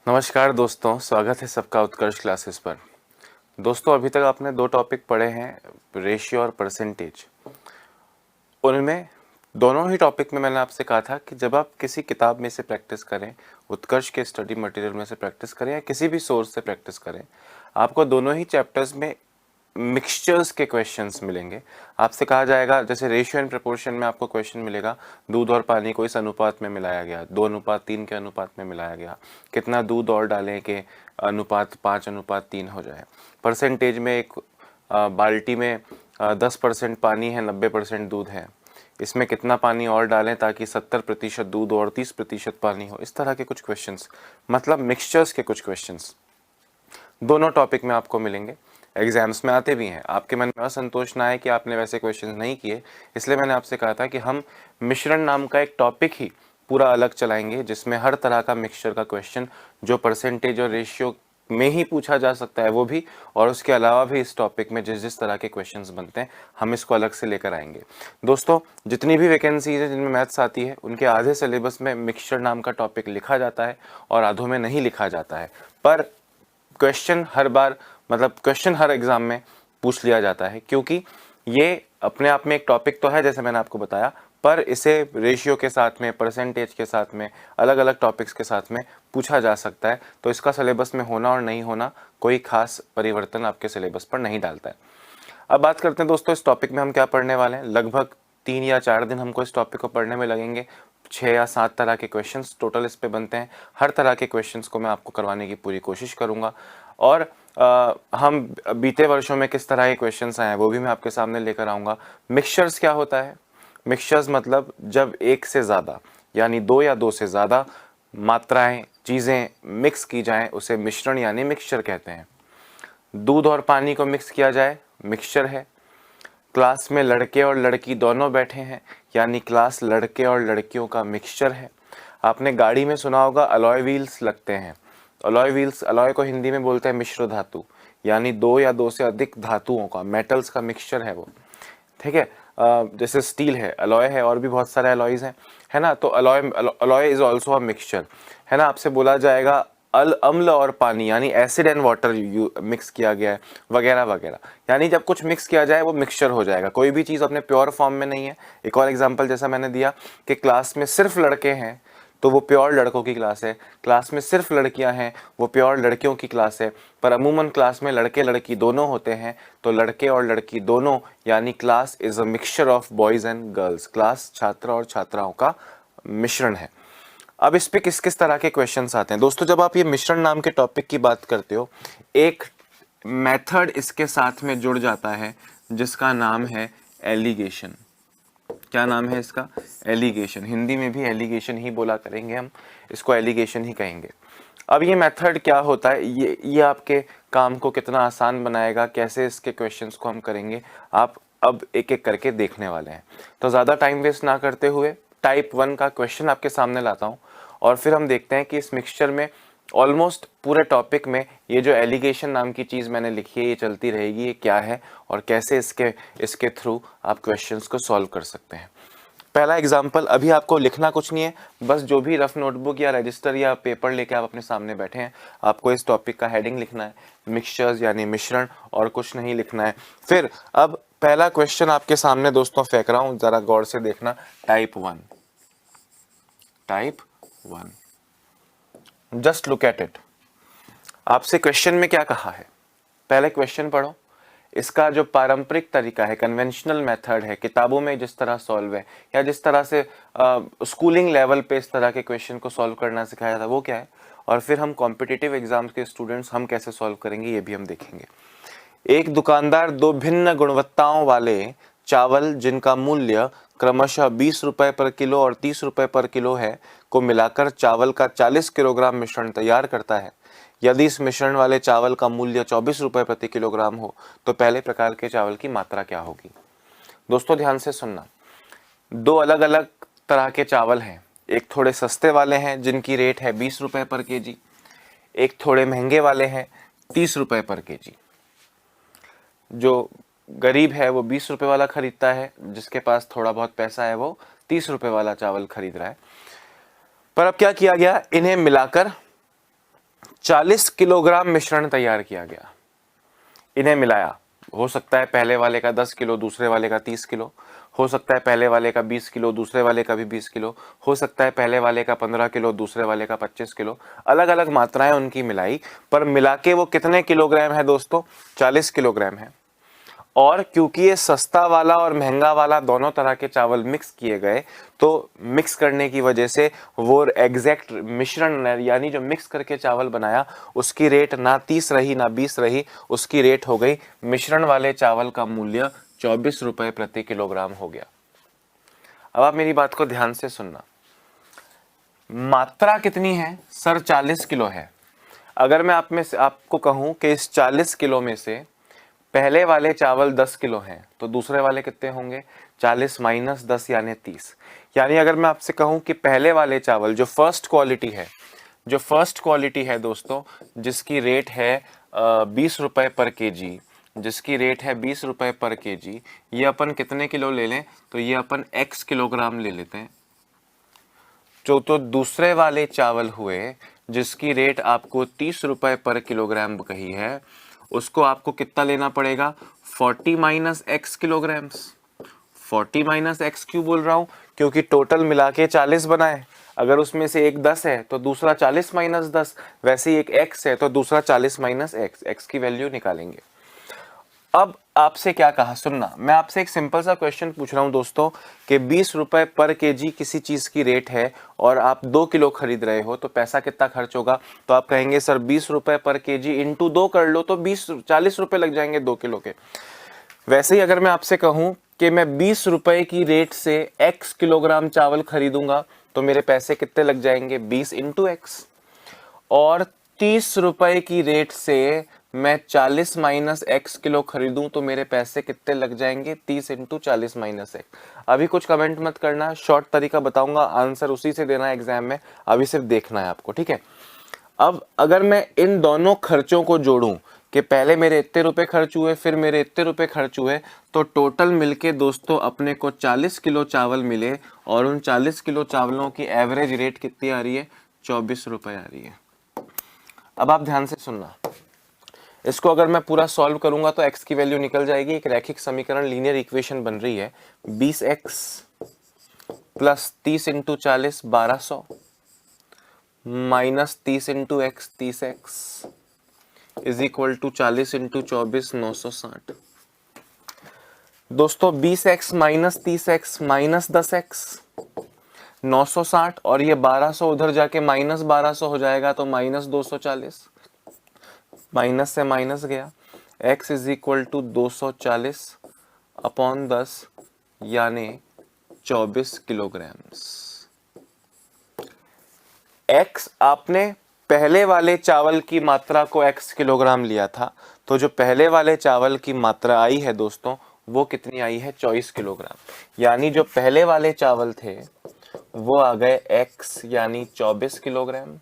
नमस्कार दोस्तों, स्वागत है सबका उत्कर्ष क्लासेस पर। दोस्तों, अभी तक आपने दो टॉपिक पढ़े हैं, रेशियो और परसेंटेज। उनमें दोनों ही टॉपिक में मैंने आपसे कहा था कि जब आप किसी किताब में से प्रैक्टिस करें, उत्कर्ष के स्टडी मटेरियल में से प्रैक्टिस करें या किसी भी सोर्स से प्रैक्टिस करें, आपको दोनों ही चैप्टर्स में मिक्सचर्स के क्वेश्चंस मिलेंगे। आपसे कहा जाएगा, जैसे रेशियो एंड प्रपोर्शन में आपको क्वेश्चन मिलेगा, दूध और पानी को इस अनुपात में मिलाया गया, 2:3 के अनुपात में मिलाया गया, कितना दूध और डालें कि अनुपात 5:3 हो जाए। परसेंटेज में एक बाल्टी में 10% पानी है, 90% दूध है, इसमें कितना पानी और डालें ताकि 70% दूध और 30% पानी हो। इस तरह के कुछ क्वेश्चंस, मतलब मिक्सचर्स के कुछ क्वेश्चंस दोनों टॉपिक में आपको मिलेंगे। एग्जाम्स में आते भी हैं। आपके मन में असंतोष ना आए कि आपने वैसे क्वेश्चंस नहीं किए, इसलिए मैंने आपसे कहा था कि हम मिश्रण नाम का एक टॉपिक ही पूरा अलग चलाएंगे, जिसमें हर तरह का मिक्सचर का क्वेश्चन जो परसेंटेज और रेशियो में ही पूछा जा सकता है वो भी, और उसके अलावा भी इस टॉपिक में जिस जिस तरह के क्वेश्चंस बनते हैं हम इसको अलग से लेकर आएंगे। दोस्तों, जितनी भी वैकेंसीज है जिनमें मैथ्स आती है, उनके आधे सिलेबस में मिक्सचर नाम का टॉपिक लिखा जाता है और आधों में नहीं लिखा जाता है। पर क्वेश्चन हर बार, मतलब क्वेश्चन हर एग्जाम में पूछ लिया जाता है, क्योंकि ये अपने आप में एक टॉपिक तो है जैसे मैंने आपको बताया, पर इसे रेशियो के साथ में, परसेंटेज के साथ में, अलग अलग टॉपिक्स के साथ में पूछा जा सकता है। तो इसका सिलेबस में होना और नहीं होना कोई खास परिवर्तन आपके सिलेबस पर नहीं डालता है। अब बात करते हैं दोस्तों, इस टॉपिक में हम क्या पढ़ने वाले हैं। लगभग 3 या 4 दिन हमको इस टॉपिक को पढ़ने में लगेंगे। 6 या 7 तरह के क्वेश्चंस टोटल इस पे बनते हैं। हर तरह के क्वेश्चंस को मैं आपको करवाने की पूरी कोशिश करूंगा, और हम बीते वर्षों में किस तरह के क्वेश्चंस आए हैं वो भी मैं आपके सामने लेकर आऊँगा। मिक्सचर्स क्या होता है? मिक्सचर्स मतलब जब एक से ज़्यादा, यानी 2 या 2 से ज़्यादा मात्राएं, चीज़ें मिक्स की जाएं, उसे मिश्रण यानी मिक्सचर कहते हैं। दूध और पानी को मिक्स किया जाए, मिक्सचर है। क्लास में लड़के और लड़की दोनों बैठे हैं, यानी क्लास लड़के और लड़कियों का मिक्सचर है। आपने गाड़ी में सुना होगा अलॉय व्हील्स लगते हैं। अलॉय व्हील्स, अलॉय को हिंदी में बोलते हैं मिश्र धातु, यानी 2 या 2 से अधिक धातुओं का, मेटल्स का मिक्सचर है वो। ठीक है। जैसे स्टील है, अलॉय है, और भी बहुत सारे अलॉयज हैं, है ना। तो alloy is also a mixture, है ना। आपसे बोला जाएगा अम्ल और पानी, यानी एसिड एंड वाटर मिक्स किया गया है, वगैरह वगैरह। यानी जब कुछ मिक्स किया जाए वो मिक्सचर हो जाएगा। कोई भी चीज़ अपने प्योर फॉर्म में नहीं है। एक और एग्जांपल जैसा मैंने दिया कि क्लास में सिर्फ लड़के हैं तो वो प्योर लड़कों की क्लास है, क्लास में सिर्फ लड़कियां हैं वो प्योर लड़कियों की क्लास है। पर अमूमन क्लास में लड़के लड़की दोनों होते हैं, तो लड़के और लड़की दोनों, यानी class is a mixture of boys and girls. Class छात्र और छात्राओं का मिश्रण है। अब इस पे किस किस तरह के क्वेश्चंस आते हैं दोस्तों। जब आप ये मिश्रण नाम के टॉपिक की बात करते हो, एक मेथड इसके साथ में जुड़ जाता है जिसका नाम है एलिगेशन। क्या नाम है इसका? एलिगेशन। हिंदी में भी एलिगेशन ही बोला करेंगे हम, इसको एलिगेशन ही कहेंगे। अब ये मेथड क्या होता है, ये आपके काम को कितना आसान बनाएगा, कैसे इसके क्वेश्चंस को हम करेंगे, आप अब एक एक करके देखने वाले हैं। तो ज़्यादा टाइम वेस्ट ना करते हुए टाइप 1 का क्वेश्चन आपके सामने लाता हूँ, और फिर हम देखते हैं कि इस मिक्सचर में ऑलमोस्ट पूरे टॉपिक में ये जो एलिगेशन नाम की चीज़ मैंने लिखी है ये चलती रहेगी, ये क्या है और कैसे इसके थ्रू आप क्वेश्चंस को सॉल्व कर सकते हैं। पहला एग्जाम्पल, अभी आपको लिखना कुछ नहीं है, बस जो भी रफ नोटबुक या रजिस्टर या पेपर लेके आप अपने सामने बैठे हैं, आपको इस टॉपिक का हेडिंग लिखना है, मिक्सचर्स यानी मिश्रण, और कुछ नहीं लिखना है। फिर अब पहला क्वेश्चन आपके सामने दोस्तों फेंक रहा हूं, जरा गौर से देखना। Type 1, type 1, just look at it. आपसे क्वेश्चन में क्या कहा है, पहले क्वेश्चन पढ़ो। इसका जो पारंपरिक तरीका है, कन्वेंशनल मेथड है, किताबों में जिस तरह सॉल्व है या जिस तरह से स्कूलिंग लेवल पे इस तरह के क्वेश्चन को सॉल्व करना सिखाया जाता है, वो क्या है, और फिर हम कॉम्पिटिटिव एग्जाम्स के स्टूडेंट्स हम कैसे सॉल्व करेंगे ये भी हम देखेंगे। एक दुकानदार दो भिन्न गुणवत्ताओं वाले चावल, जिनका मूल्य क्रमशः 20 रुपए पर किलो और 30 रुपए पर किलो है, को मिलाकर चावल का 40 किलोग्राम मिश्रण तैयार करता है। यदि इस मिश्रण वाले चावल का मूल्य 24 रुपए प्रति किलोग्राम हो तो पहले प्रकार के चावल की मात्रा क्या होगी। दोस्तों ध्यान से सुनना, दो अलग अलग तरह के चावल हैं। एक थोड़े सस्ते वाले हैं जिनकी रेट है 20 रुपए पर केजी, एक थोड़े महंगे वाले हैं 30 रुपए पर केजी। जो गरीब है वो 20 रुपए वाला खरीदता है, जिसके पास थोड़ा बहुत पैसा है वो 30 रुपए वाला चावल खरीद रहा है। पर अब क्या किया गया, इन्हें मिलाकर 40 किलोग्राम मिश्रण तैयार किया गया, इन्हें मिलाया। हो सकता है पहले वाले का 10 किलो, दूसरे वाले का 30 किलो, हो सकता है पहले वाले का 20 किलो, दूसरे वाले का भी 20 किलो, हो सकता है पहले वाले का 15 किलो, दूसरे वाले का 25 किलो, अलग अलग मात्राएं उनकी मिलाई, पर मिला के वो कितने किलोग्राम है दोस्तों? 40 किलोग्राम है। और क्योंकि ये सस्ता वाला और महंगा वाला दोनों तरह के चावल मिक्स किए गए, तो मिक्स करने की वजह से वो एग्जैक्ट मिश्रण यानी जो मिक्स करके चावल बनाया उसकी रेट ना 30 रही ना 20 रही, उसकी रेट हो गई, मिश्रण वाले चावल का मूल्य 24 रुपए प्रति किलोग्राम हो गया। अब आप मेरी बात को ध्यान से सुनना। मात्रा कितनी है सर? 40 किलो है। अगर मैं आपको कहूं कि इस 40 किलो में से पहले वाले चावल 10 किलो हैं, तो दूसरे वाले कितने होंगे? 40 माइनस 10 यानी 30। यानी अगर मैं आपसे कहूं कि पहले वाले चावल जो फर्स्ट क्वालिटी है दोस्तों, जिसकी रेट है 20 रुपए पर केजी, जिसकी रेट है 20 रुपए पर केजी, ये अपन कितने किलो ले लें? तो ये अपन x किलोग्राम ले लेते हैं। जो तो दूसरे वाले चावल हुए जिसकी रेट आपको 30 रुपए पर किलोग्राम कही है, उसको आपको कितना लेना पड़ेगा? 40 minus x kilograms. 40 minus x क्यों बोल रहा हूं? क्योंकि टोटल मिला के 40 बना है। अगर उसमें से एक 10 है तो दूसरा 40 माइनस 10, वैसे ही एक x है तो दूसरा 40 माइनस x की वैल्यू निकालेंगे। अब आपसे क्या कहा, सुनना, मैं आपसे एक सिंपल सा क्वेश्चन पूछ रहा हूं दोस्तों कि 20 रुपए पर केजी किसी चीज की रेट है और आप 2 किलो खरीद रहे हो, तो पैसा कितना खर्च होगा? तो आप कहेंगे सर 20 रुपए पर केजी इंटू 2 कर लो, तो 40 रुपए लग जाएंगे 2 किलो के। वैसे ही अगर मैं आपसे कहूं कि मैं 20 रुपए की रेट से x किलोग्राम चावल खरीदूंगा, तो मेरे पैसे कितने लग जाएंगे? 20 इंटू एक्स। और 30 रुपए की रेट से मैं 40 माइनस एक्स किलो खरीदूं तो मेरे पैसे कितने लग जाएंगे? 30 इंटू 40 माइनस एक्स। अभी कुछ कमेंट मत करना, शॉर्ट तरीका बताऊंगा, आंसर उसी से देना है एग्जाम में, अभी सिर्फ देखना है आपको, ठीक है। अब अगर मैं इन दोनों खर्चों को जोड़ूं कि पहले मेरे इतने रुपए खर्च हुए, फिर मेरे इतने रुपए खर्च हुए, तो टोटल मिलके दोस्तों अपने को 40 किलो चावल मिले, और उन 40 किलो चावलों की एवरेज रेट कितनी आ रही है? 24 रुपए आ रही है। अब आप ध्यान से सुनना, इसको अगर मैं पूरा सॉल्व करूंगा तो x की वैल्यू निकल जाएगी। एक रैखिक समीकरण, लीनियर इक्वेशन बन रही है, 20x plus 30 into 40 1200 minus 30 into x 30x is equal to 40 into 24 960। दोस्तों 20x minus 30x minus 10x 960, और ये 1200 उधर जाके माइनस 1200 हो जाएगा, तो माइनस 240, माइनस से माइनस गया, x is equal to 240 upon 10 यानी 24 किलोग्राम्स। x आपने पहले वाले चावल की मात्रा को x किलोग्राम लिया था, तो जो पहले वाले चावल की मात्रा आई है दोस्तों वो कितनी आई है? 24 किलोग्राम। यानी जो पहले वाले चावल थे वो आ गए x यानी 24 किलोग्राम।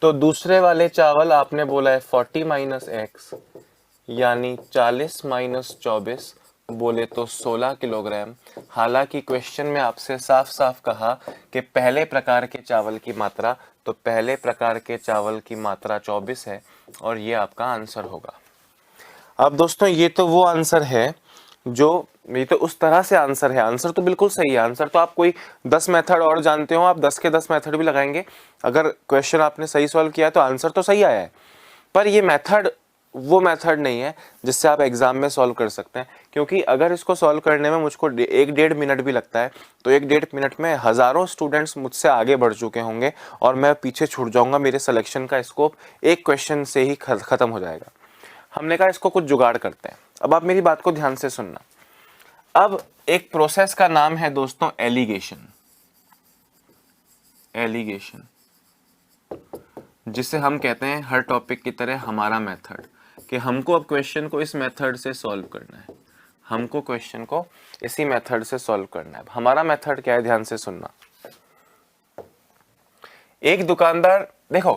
तो दूसरे वाले चावल आपने बोला है 40 माइनस एक्स यानी 40 माइनस 24, बोले तो 16 किलोग्राम। हालांकि क्वेश्चन में आपसे साफ साफ कहा कि पहले प्रकार के चावल की मात्रा, तो पहले प्रकार के चावल की मात्रा 24 है, और ये आपका आंसर होगा। अब दोस्तों ये तो वो आंसर है जो, ये तो उस तरह से आंसर है, आंसर तो बिल्कुल सही है। आंसर तो आप कोई 10 मेथड और जानते हो, आप 10 के 10 मेथड भी लगाएंगे, अगर क्वेश्चन आपने सही सॉल्व किया तो आंसर तो सही आया है। पर ये मेथड वो मेथड नहीं है जिससे आप एग्जाम में सॉल्व कर सकते हैं, क्योंकि अगर इसको सॉल्व करने में मुझको 1-1.5 मिनट भी लगता है, तो 1-1.5 मिनट में हजारों स्टूडेंट्स मुझसे आगे बढ़ चुके होंगे और मैं पीछे छूट जाऊंगा, मेरे सिलेक्शन का स्कोप एक क्वेश्चन से ही खत्म हो जाएगा। हमने कहा इसको कुछ जुगाड़ करते हैं। अब आप मेरी बात को ध्यान से सुनना। अब एक प्रोसेस का नाम है दोस्तों एलिगेशन, एलिगेशन, जिसे हम कहते हैं हर टॉपिक की तरह हमारा मेथड, कि हमको अब क्वेश्चन को इस मेथड से सॉल्व करना है, हमको क्वेश्चन को इसी मेथड से सॉल्व करना है। हमारा मेथड क्या है, ध्यान से सुनना। एक दुकानदार, देखो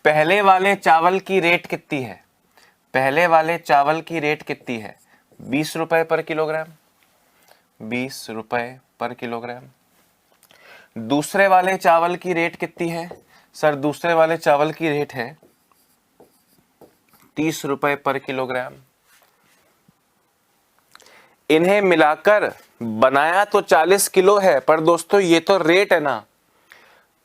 पहले वाले चावल की रेट कितनी है? पहले वाले चावल की रेट कितनी है? 20 रुपए पर किलोग्राम, 20 रुपए पर किलोग्राम। दूसरे वाले चावल की रेट कितनी है? सर दूसरे वाले चावल की रेट है 30 रुपए पर किलोग्राम। इन्हें मिलाकर बनाया तो 40 किलो है, पर दोस्तों ये तो रेट है ना,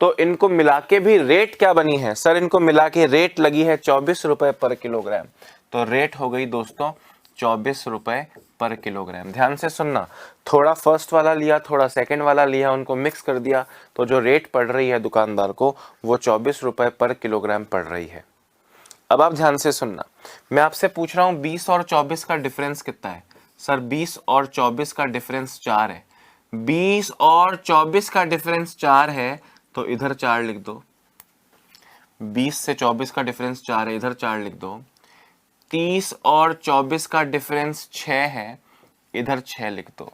तो इनको मिला के भी रेट क्या बनी है सर, इनको मिला के रेट लगी है 24 रुपए पर किलोग्राम। तो रेट हो गई दोस्तों 24 रुपए पर किलोग्राम। ध्यान से सुनना, थोड़ा फर्स्ट वाला लिया, थोड़ा सेकंड वाला लिया, उनको मिक्स कर दिया, तो जो रेट पड़ रही है दुकानदार को वो 24 रुपए पर किलोग्राम पड़ रही है। अब आप ध्यान से सुनना, मैं आपसे पूछ रहा हूं 20 और 24 का डिफरेंस कितना है। सर 20 और 24 का डिफरेंस 4 है। 20 और 24 का डिफरेंस 4 है, तो इधर 4 लिख दो। 20 से 24 का डिफरेंस 4 है, इधर 4 लिख दो। 30 और 24 का डिफरेंस 6 है, इधर 6 लिख दो।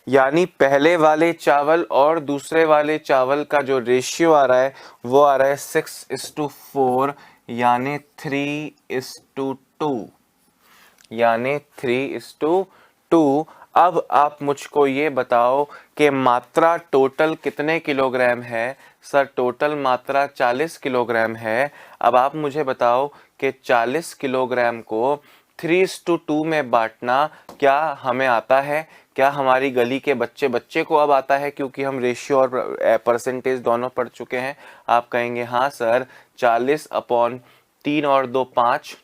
यानी पहले वाले चावल और दूसरे वाले चावल का जो रेशियो आ रहा है वो आ रहा है 6:4, यानी 3:2, यानी 3:2। अब आप मुझको ये बताओ कि मात्रा टोटल कितने किलोग्राम है। सर टोटल मात्रा 40 किलोग्राम है। अब आप मुझे बताओ कि 40 किलोग्राम को 3:2 में बांटना क्या हमें आता है, क्या हमारी गली के बच्चे को अब आता है, क्योंकि हम रेशियो और परसेंटेज दोनों पढ़ चुके हैं। आप कहेंगे हाँ सर, 40/3 और 2 5।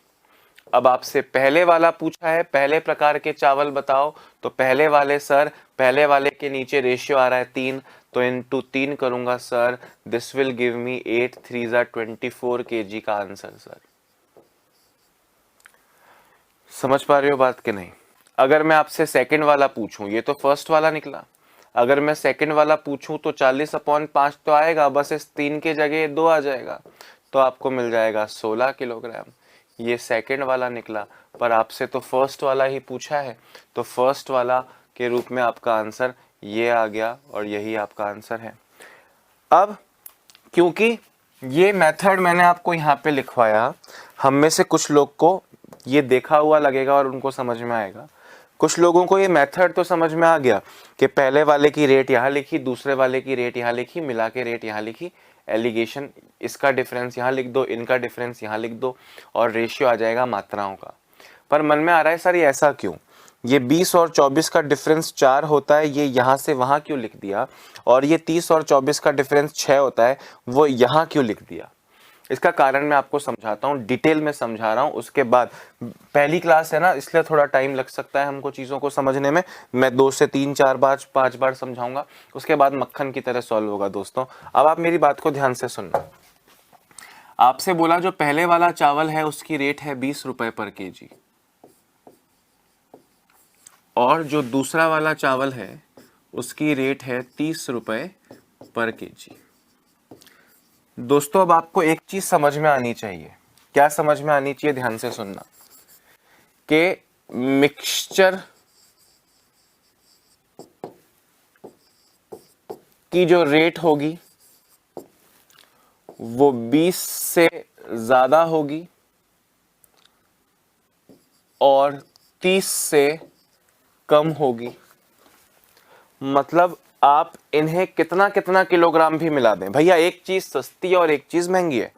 अब आपसे पहले वाला पूछा है, पहले प्रकार के चावल बताओ, तो पहले वाले सर, पहले वाले के नीचे रेशियो आ रहा है 3, तो इनटू 3 करूंगा sir, this will give me 8 3 24 kg का आंसर। सर समझ पा रहे हो बात कि नहीं। अगर मैं आपसे सेकंड वाला पूछूं, ये तो फर्स्ट वाला निकला, अगर मैं सेकंड वाला पूछूं तो 40/5 तो आएगा, बस इस 3 के जगह 2 आ जाएगा, तो आपको मिल जाएगा 16 किलोग्राम। ये सेकंड वाला निकला, पर आपसे तो फर्स्ट वाला ही पूछा है, तो फर्स्ट वाला के रूप में आपका आंसर ये आ गया और यही आपका आंसर है। अब क्योंकि ये मेथड मैंने आपको यहाँ पे लिखवाया, हम में से कुछ लोग को ये देखा हुआ लगेगा और उनको समझ में आएगा। कुछ लोगों को ये मेथड तो समझ में आ गया कि पहले वाले की रेट यहाँ लिखी, दूसरे वाले की रेट यहाँ लिखी, मिला के रेट यहाँ लिखी, एलिगेशन इसका डिफरेंस यहाँ लिख दो, इनका डिफरेंस यहाँ लिख दो, और रेशियो आ जाएगा मात्राओं का। पर मन में आ रहा है सर ये ऐसा क्यों, ये 20 और 24 का डिफरेंस 4 होता है, ये यहाँ से वहाँ क्यों लिख दिया, और ये 30 और 24 का डिफरेंस 6 होता है, वो यहाँ क्यों लिख दिया। इसका कारण मैं आपको समझाता हूँ, डिटेल में समझा रहा हूँ, उसके बाद पहली क्लास है ना, इसलिए थोड़ा टाइम लग सकता है हमको चीज़ों को समझने में। मैं 2 से 3 4 5 बार समझाऊंगा, उसके बाद मक्खन की तरह सॉल्व होगा। दोस्तों अब आप मेरी बात को ध्यान से सुनना। आपसे बोला जो पहले वाला चावल है उसकी रेट है 20 रुपए पर केजी, और जो दूसरा वाला चावल है उसकी रेट है 30 रुपए पर केजी। दोस्तों अब आपको एक चीज समझ में आनी चाहिए। क्या समझ में आनी चाहिए, ध्यान से सुनना, कि मिक्सचर की जो रेट होगी वो 20 से ज्यादा होगी और 30 से कम होगी। मतलब आप इन्हें कितना कितना किलोग्राम भी मिला दें, भैया एक चीज सस्ती है और एक चीज महंगी है।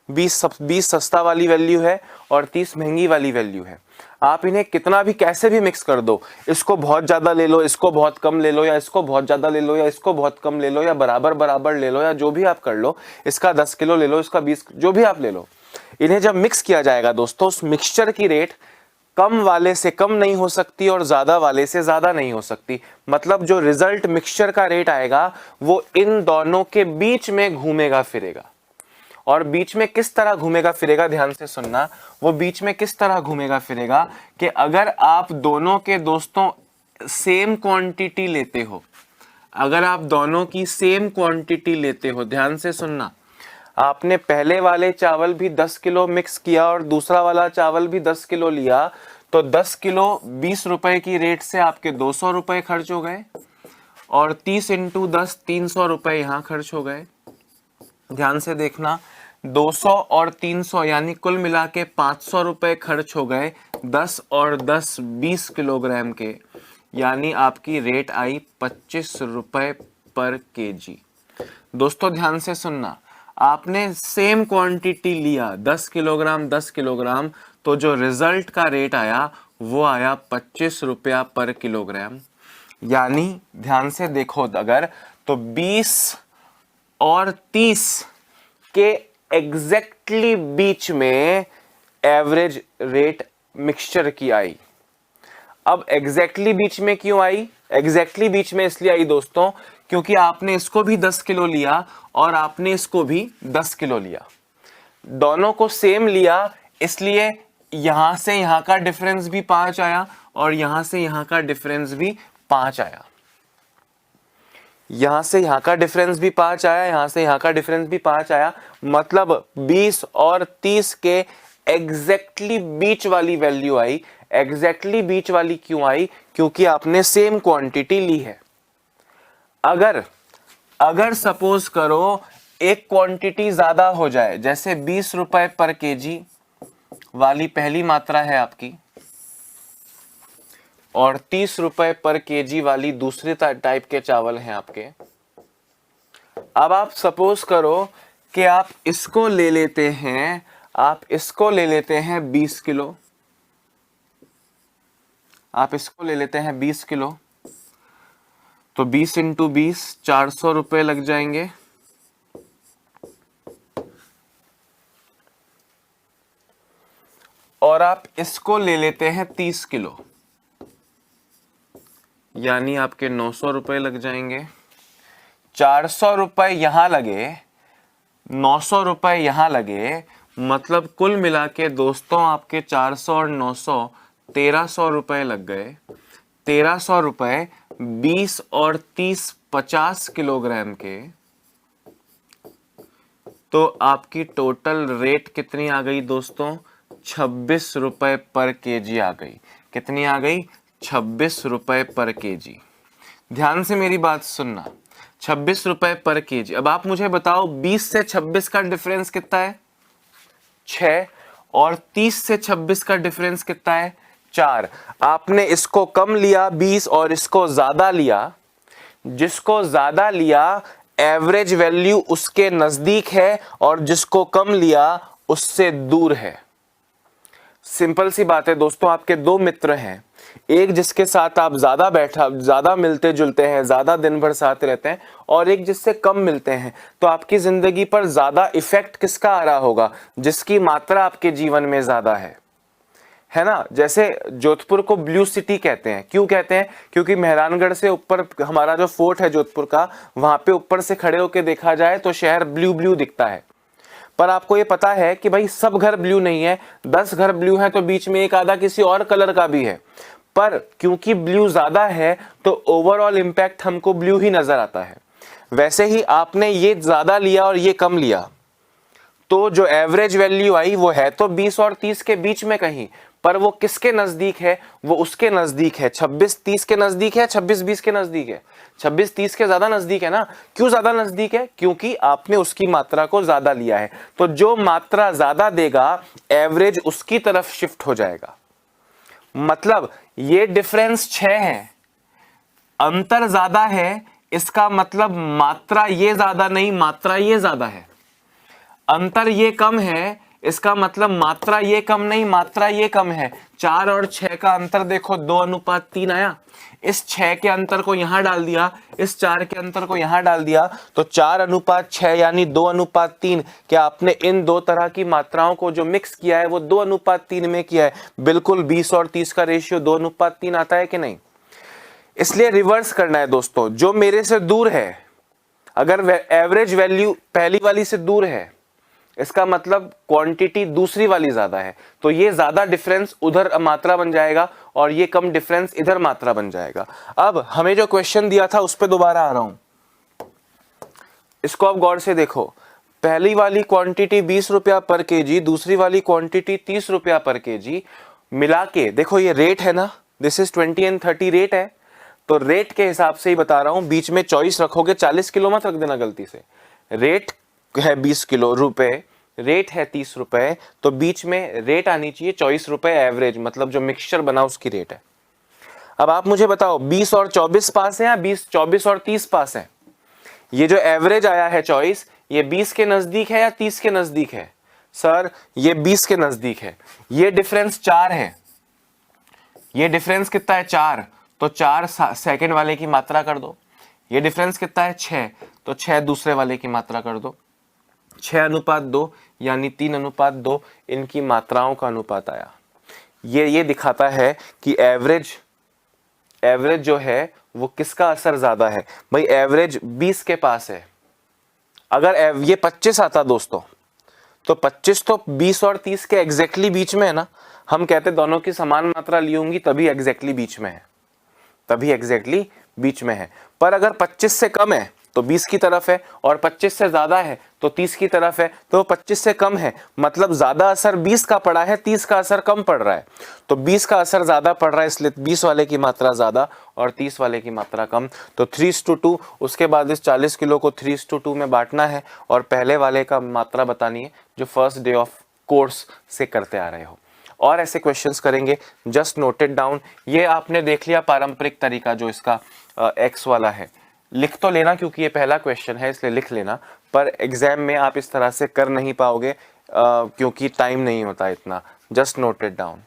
20 सस्ता वाली वैल्यू है और 30 महंगी वाली वैल्यू है। आप इन्हें कितना भी कैसे भी मिक्स कर दो, इसको बहुत ज्यादा ले लो, इसको बहुत कम ले लो, या इसको बहुत ज्यादा ले लो, या इसको बहुत कम ले लो, या बराबर बराबर ले लो, या जो भी आप कर लो, इसका 10 किलो ले लो, इसका 20, जो भी आप ले लो, इन्हें जब मिक्स किया जाएगा दोस्तों, उस मिक्सचर की रेट कम वाले से कम नहीं हो सकती और ज्यादा वाले से ज्यादा नहीं हो सकती। मतलब जो रिजल्ट मिक्सचर का रेट आएगा वो इन दोनों के बीच में घूमेगा फिरेगा। और बीच में किस तरह घूमेगा फिरेगा, ध्यान से सुनना, वो बीच में किस तरह घूमेगा फिरेगा कि अगर आप दोनों के दोस्तों सेम क्वांटिटी लेते हो, अगर आप दोनों की सेम क्वांटिटी लेते हो, ध्यान से सुनना, आपने पहले वाले चावल भी 10 किलो मिक्स किया और दूसरा वाला चावल भी 10 किलो लिया, तो 10 किलो 20 रुपए की रेट से आपके 200 रुपए खर्च हो गए, और 30 × 10 300 रुपए यहां खर्च हो गए। ध्यान से देखना, 200 और 300 यानी कुल मिला के 500 रुपए खर्च हो गए 10 और 10 20 किलोग्राम के, यानी आपकी रेट आई 25 रुपए पर केजी। दोस्तों ध्यान से सुनना, आपने सेम क्वांटिटी लिया 10 किलोग्राम 10 किलोग्राम, तो जो रिजल्ट का रेट आया वो आया 25 रुपया पर किलोग्राम। यानी ध्यान से देखो अगर, तो 20 और 30 के एग्जैक्टली बीच में एवरेज रेट मिक्सचर की आई। अब एग्जैक्टली बीच में क्यों आई? एग्जैक्टली बीच में इसलिए आई दोस्तों क्योंकि आपने इसको भी 10 किलो लिया और आपने इसको भी 10 किलो लिया, दोनों को सेम लिया, इसलिए यहां से यहां का डिफरेंस भी 5 आया और यहां से यहां का डिफरेंस भी 5 आया। यहां से यहां का डिफरेंस भी 5 आया, यहां से यहां का डिफरेंस भी 5 आया। मतलब 20 और 30 के एग्जैक्टली बीच वाली वैल्यू आई। एग्जैक्टली बीच वाली क्यों आई? क्योंकि आपने सेम क्वांटिटी ली है। अगर सपोज करो एक क्वांटिटी ज्यादा हो जाए, जैसे 20 रुपए पर केजी वाली पहली मात्रा है आपकी और 30 रुपए पर केजी वाली दूसरे टाइप के चावल हैं आपके। अब आप सपोज करो कि आप इसको ले लेते हैं, 20 किलो, आप इसको ले लेते हैं 20 किलो, तो 20 इंटू 20 400 रुपए लग जाएंगे। और आप इसको ले लेते हैं 30 किलो, यानी आपके 900 रुपए लग जाएंगे। 400 रुपए यहां लगे, 900 रुपए यहां लगे, मतलब कुल मिला के दोस्तों आपके 400 और 900 1300 रुपए लग गए। 1300 रुपए 20 और 30 50 किलोग्राम के, तो आपकी टोटल रेट कितनी आ गई दोस्तों? 26 रुपए पर केजी आ गई। कितनी आ गई? 26 रुपए पर केजी। ध्यान से मेरी बात सुनना, 26 रुपए पर केजी। अब आप मुझे बताओ 20 से 26 का डिफरेंस कितना है? 6। और 30 से 26 का डिफरेंस कितना है? 4। आपने इसको कम लिया 20 और इसको ज्यादा लिया। जिसको ज्यादा लिया एवरेज वैल्यू उसके नजदीक है और जिसको कम लिया उससे दूर है। सिंपल सी बात है दोस्तों, आपके दो मित्र हैं, एक जिसके साथ आप ज्यादा मिलते जुलते हैं, ज्यादा दिन भर साथ रहते हैं, और एक जिससे कम मिलते हैं। तो आपकी जिंदगी पर ज्यादा इफेक्ट किसका आ रहा होगा? जिसकी मात्रा आपके जीवन में ज्यादा है ना। जैसे जोधपुर को ब्लू सिटी कहते हैं, क्यों कहते हैं? क्योंकि मेहरानगढ़ से ऊपर हमारा जो फोर्ट है जोधपुर का, वहां पे ऊपर से खड़े होकर देखा जाए तो शहर ब्लू ब्लू दिखता है। पर आपको ये पता है कि भाई सब घर ब्लू नहीं है, 10 घर ब्लू है तो बीच में एक आधा किसी और कलर का भी है, पर क्योंकि ब्लू ज्यादा है तो ओवरऑल इंपैक्ट हमको ब्लू ही नजर आता है। वैसे ही आपने ये ज्यादा लिया और ये कम लिया, तो जो एवरेज वैल्यू आई वो है तो 20 और 30 के बीच में कहीं, पर वो किसके नजदीक है? वो उसके नजदीक है। 26-30 के नजदीक है, 26-20 के नजदीक है। 26-30 के ज्यादा नजदीक है ना। क्यों ज्यादा नजदीक है? क्योंकि आपने उसकी मात्रा को ज्यादा लिया है। तो जो मात्रा ज्यादा देगा एवरेज उसकी तरफ शिफ्ट हो जाएगा। मतलब ये डिफरेंस 6 है, अंतर ज्यादा है, इसका मतलब मात्रा ये ज्यादा नहीं, मात्रा ये ज्यादा है। अंतर ये कम है, इसका मतलब मात्रा ये कम नहीं, मात्रा ये कम है। 4 और 6 का अंतर देखो 2:3 आया। इस 6 के अंतर को यहां डाल दिया, इस 4 के अंतर को यहां डाल दिया, तो 4:6 यानी 2:3। क्या आपने इन दो तरह की मात्राओं को जो मिक्स किया है वो 2:3 में किया है? बिल्कुल। 20 और 30 का रेशियो 2:3 आता है कि नहीं? इसलिए रिवर्स करना है दोस्तों। जो मेरे से दूर है, अगर एवरेज वैल्यू पहली वाली से दूर है, इसका मतलब क्वांटिटी दूसरी वाली ज्यादा है, तो ये ज्यादा डिफरेंस उधर मात्रा बन जाएगा और ये कम डिफरेंस इधर मात्रा बन जाएगा। अब हमें जो क्वेश्चन दिया था उस पर दोबारा आ रहा हूं, इसको आप गौर से देखो। पहली वाली क्वांटिटी 20 रुपया पर केजी, दूसरी वाली क्वांटिटी 30 रुपया पर केजी, मिला के देखो ये रेट है ना, दिस इज 20 and 30 रेट है, तो रेट के हिसाब से ही बता रहा हूं। बीच में 24 रखोगे, 40 किलो मत रख देना गलती से। रेट है 20 किलो रुपए, रेट है 30 रुपए, तो बीच में रेट आनी चाहिए 24 रुपए एवरेज, मतलब जो मिक्सचर बना उसकी रेट है। अब आप मुझे बताओ 20 और 24 पास है या 24 और 30 पास है? ये जो एवरेज आया है चॉइस, ये 20 के नजदीक है या 30 के नजदीक है? सर ये 20 के नजदीक है। ये डिफरेंस 4 है, ये डिफरेंस कितना है? 4। तो 4 सेकंड वाले की मात्रा कर दो। ये डिफरेंस कितना है? 6। तो 6 दूसरे वाले की मात्रा कर दो। 6:2 यानी 3:2 इनकी मात्राओं का अनुपात आया। ये दिखाता है कि एवरेज जो है वो किसका असर ज्यादा है। भाई एवरेज 20 के पास है। अगर ये 25 आता दोस्तों, तो 25 तो 20 और 30 के एग्जैक्टली बीच में है ना। हम कहते दोनों की समान मात्रा ली होंगी तभी एग्जैक्टली बीच में है, तभी एग्जैक्टली बीच में है। पर अगर 25 से कम है तो 20 की तरफ है, और 25 से ज्यादा है तो 30 की तरफ है, तो 25 से कम है मतलब ज्यादा असर 20 का पड़ा है, 30 का असर कम पड़ रहा है। तो 20 का असर ज्यादा पड़ रहा है, इसलिए 20 वाले की मात्रा ज्यादा और 30 वाले की मात्रा कम। तो 3:2। उसके बाद इस 40 किलो को 3:2 में बांटना है और पहले वाले का मात्रा बतानी है जो फर्स्ट डे ऑफ कोर्स से करते आ रहे हो। और ऐसे क्वेश्चंस करेंगे, जस्ट नोट इट डाउन। ये आपने देख लिया पारंपरिक तरीका जो इसका एक्स वाला है। लिख तो लेना क्योंकि ये पहला क्वेश्चन है इसलिए लिख लेना, पर एग्जाम में आप इस तरह से कर नहीं पाओगे क्योंकि टाइम नहीं होता इतना। Just note it down.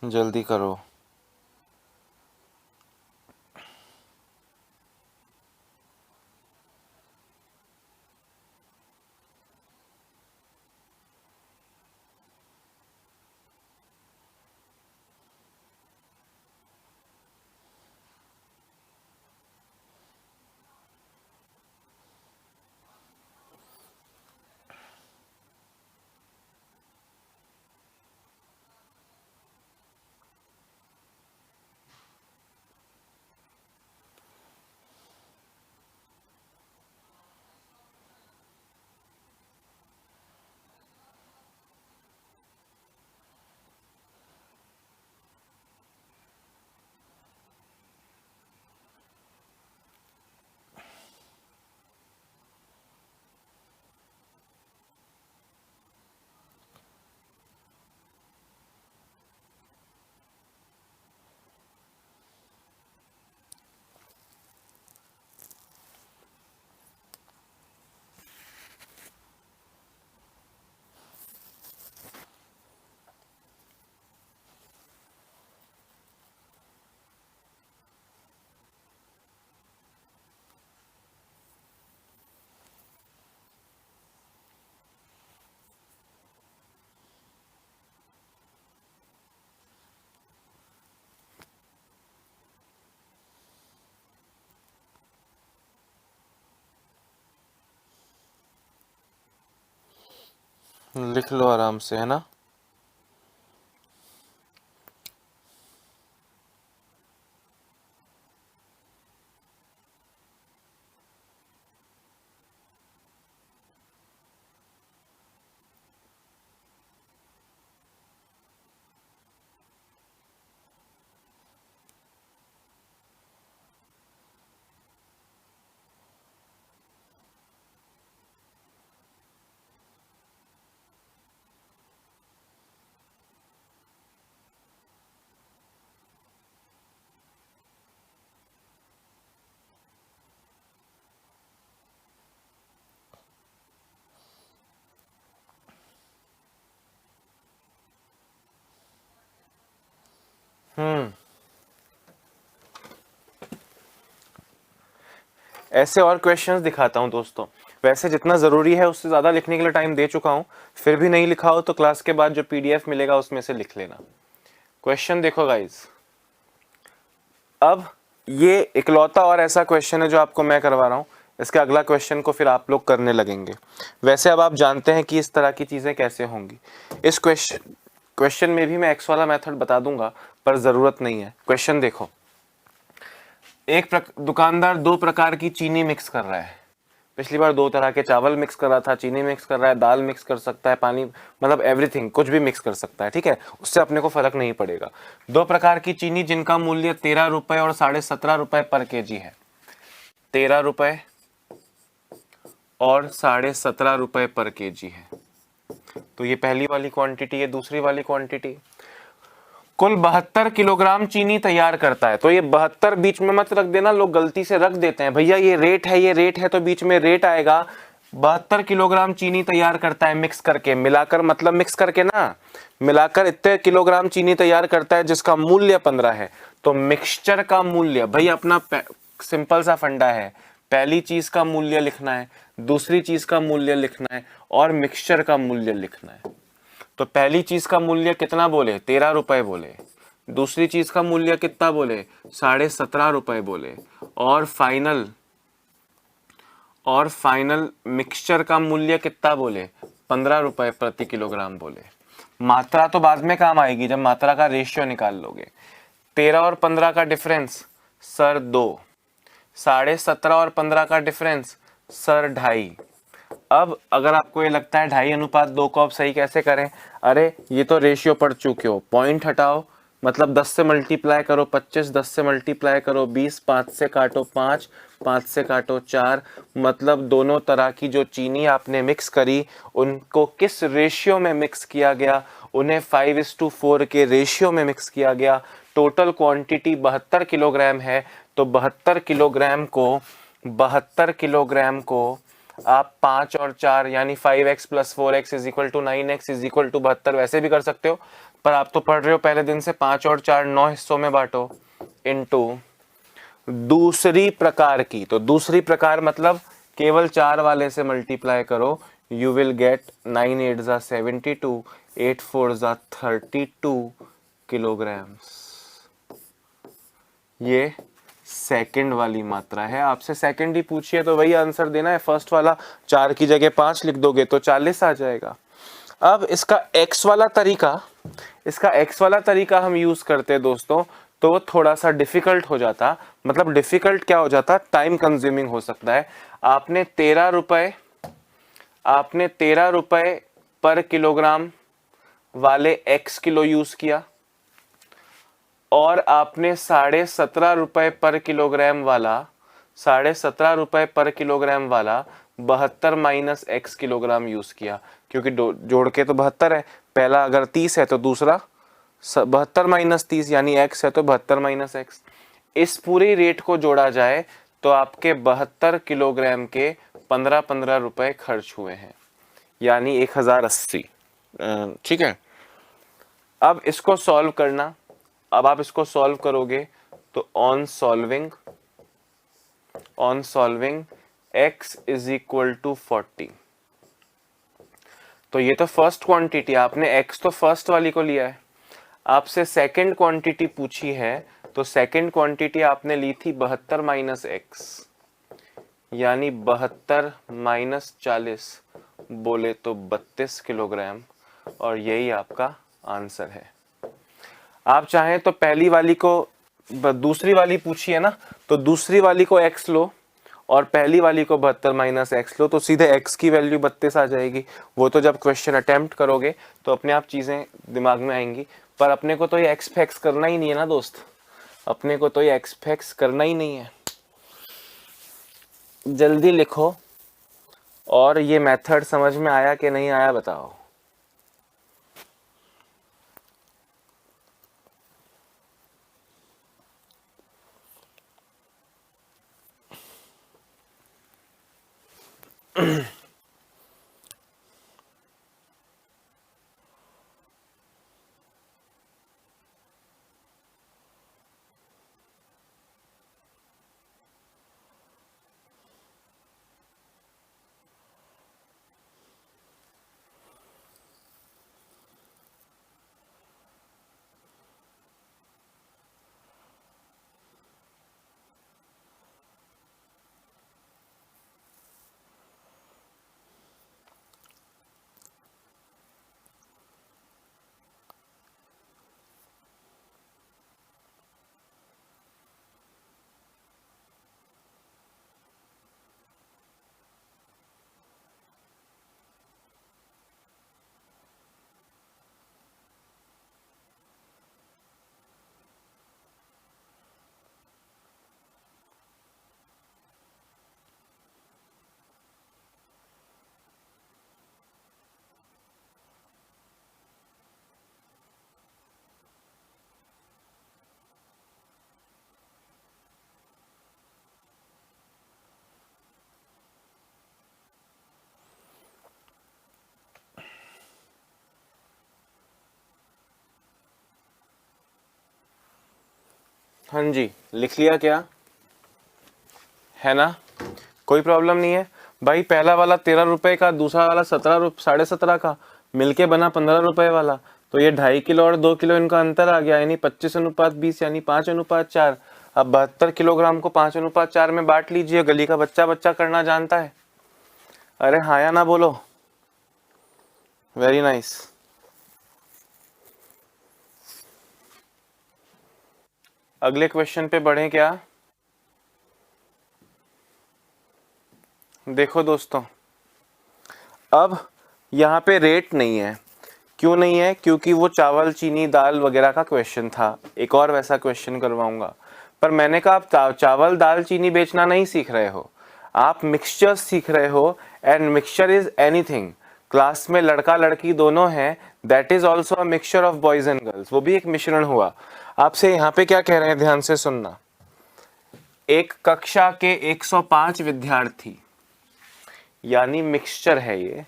जल्दी करो। लिख लो आराम से, है ना। ऐसे और क्वेश्चंस दिखाता हूं दोस्तों। वैसे जितना ज़रूरी है उससे ज़्यादा लिखने के लिए टाइम दे चुका हूं, फिर भी नहीं लिखा हो तो क्लास के बाद जो पीडीएफ मिलेगा उसमें से लिख लेना। क्वेश्चन देखो गाइज, अब ये इकलौता और ऐसा क्वेश्चन है जो आपको मैं करवा रहा हूं। इसके अगला क्वेश्चन को फिर आप लोग करने लगेंगे। वैसे अब आप जानते हैं कि इस तरह की चीज़ें कैसे होंगी। इस क्वेश्चन में भी मैं एक्स वाला मेथड बता दूंगा, पर ज़रूरत नहीं है। क्वेश्चन देखो, दुकानदार दो प्रकार की चीनी मिक्स कर रहा है। पिछली बार दो तरह के चावल मिक्स कर रहा था, चीनी मिक्स कर रहा है, दाल मिक्स कर सकता है, पानी, मतलब एवरीथिंग, कुछ भी मिक्स कर सकता है, ठीक है, उससे अपने को फर्क नहीं पड़ेगा। दो प्रकार की चीनी जिनका मूल्य 13 रुपए और 17.5 रुपए पर केजी है। 13 रुपए और 17.5 रुपए पर केजी है। तो ये पहली वाली क्वांटिटी है। दूसरी वाली क्वांटिटी कुल 72 किलोग्राम चीनी तैयार करता है। तो ये 72 बीच में मत रख देना, लोग गलती से रख देते हैं, भैया ये रेट है, ये रेट है, तो बीच में रेट आएगा। 72 किलोग्राम चीनी तैयार करता है मिक्स करके, मिलाकर मतलब मिक्स करके ना, मिलाकर इतने किलोग्राम चीनी तैयार करता है जिसका मूल्य 15 है। तो मिक्सचर का मूल्य, भाई अपना सिंपल सा फंडा है, पहली चीज का मूल्य लिखना है, दूसरी चीज का मूल्य लिखना है और मिक्सचर का मूल्य लिखना है। तो पहली चीज का मूल्य कितना बोले, 13 रुपए बोले। दूसरी चीज का मूल्य कितना बोले, 17.5 रुपए बोले। और फाइनल मिक्सचर का मूल्य कितना बोले, 15 रुपए प्रति किलोग्राम बोले। मात्रा तो बाद में काम आएगी जब मात्रा का रेशियो निकाल लोगे। 13 और 15 का डिफरेंस सर 2, 17.5 और 15 का डिफरेंस सर 2.5। अब अगर आपको ये लगता है 2.5:2 को आप सही कैसे करें, अरे ये तो रेशियो पढ़ चुके हो, पॉइंट हटाओ, मतलब 10 से मल्टीप्लाई करो 25, 10 से मल्टीप्लाई करो 20, 5 से काटो 5, 5 से काटो 4, मतलब दोनों तरह की जो चीनी आपने मिक्स करी उनको किस रेशियो में मिक्स किया गया, उन्हें 5:4 के रेशियो में मिक्स किया गया। टोटल क्वांटिटी 72 किलोग्राम है। तो 72 किलोग्राम को आप 5 और 4 यानी 5x + 4x = 9x = 72 वैसे भी कर सकते हो, पर आप तो पढ़ रहे हो पहले दिन से, 5 और 4 9 हिस्सों में बांटो इनटू दूसरी प्रकार की। तो दूसरी प्रकार मतलब केवल 4 वाले से मल्टीप्लाई करो, यू विल गेट 9 8 = 72, 8 4 = 32 किलोग्राम्स। ये सेकंड वाली मात्रा है। आपसे सेकंड ही पूछिए तो वही आंसर देना है। फर्स्ट वाला 4 की जगह 5 लिख दोगे तो 40 आ जाएगा। अब इसका x वाला तरीका हम यूज करते हैं दोस्तों, तो वो थोड़ा सा डिफिकल्ट हो जाता, मतलब डिफिकल्ट क्या हो जाता, टाइम कंज्यूमिंग हो सकता है। आपने 13 रुपए पर किलोग्राम वाले x किलो यूज किया और आपने 17.5 रुपए पर किलोग्राम वाला 72 - x किलोग्राम यूज किया, क्योंकि जोड़ के तो 72 है। पहला अगर 30 है तो दूसरा 72 - 30 यानी x है तो 72 - x। इस पूरी रेट को जोड़ा जाए तो आपके 72 किलोग्राम के 15 रुपए खर्च हुए हैं, यानी 1080। ठीक है। अब इसको सॉल्व करना, अब आप इसको सॉल्व करोगे तो ऑन सॉल्विंग x = 40। तो ये तो फर्स्ट क्वांटिटी, आपने x तो फर्स्ट वाली को लिया है। आपसे सेकंड क्वांटिटी पूछी है तो सेकंड क्वांटिटी आपने ली थी 72 - x, यानी 72 - 40 बोले तो 32 किलोग्राम, और यही आपका आंसर है। आप चाहें तो पहली वाली को, दूसरी वाली पूछी है ना, तो दूसरी वाली को x लो और पहली वाली को 72 - x लो, तो सीधे x की वैल्यू 32 आ जाएगी। वो तो जब क्वेश्चन अटेम्प्ट करोगे तो अपने आप चीजें दिमाग में आएंगी, पर अपने को तो ये x फैक्स करना ही नहीं है ना दोस्त, अपने को तो ये x फैक्स करना ही नहीं है। जल्दी लिखो। और ये मेथड समझ में आया कि नहीं आया बताओ। हाँ जी, लिख लिया क्या है ना, कोई प्रॉब्लम नहीं है भाई। पहला वाला 13 रुपए का, दूसरा वाला 17.5 का, मिलके बना 15 रुपए वाला। तो ये 2.5 किलो और 2 किलो इनका अंतर आ गया, यानी 25:20 यानी 5:4। अब 72 किलोग्राम को 5:4 में बांट लीजिए। गली का बच्चा बच्चा करना जानता है। अरे हाँ या ना बोलो। Very nice. अगले क्वेश्चन पे बढ़े क्या। देखो दोस्तों, अब यहाँ पे रेट नहीं है। क्यों नहीं है? क्योंकि वो चावल चीनी दाल वगैरह का क्वेश्चन था। एक और वैसा क्वेश्चन करवाऊंगा। पर मैंने कहा आप चावल दाल चीनी बेचना नहीं सीख रहे हो, आप मिक्सचर सीख रहे हो। And mixture is anything. Class में लड़का लड़की दोनों हैं, that is also a mixture of boys and girls. वो भी एक मिश्रण हुआ। आपसे यहाँ पे क्या कह रहे हैं, ध्यान से सुनना। एक कक्षा के 105 विद्यार्थी, यानी मिक्सचर है ये,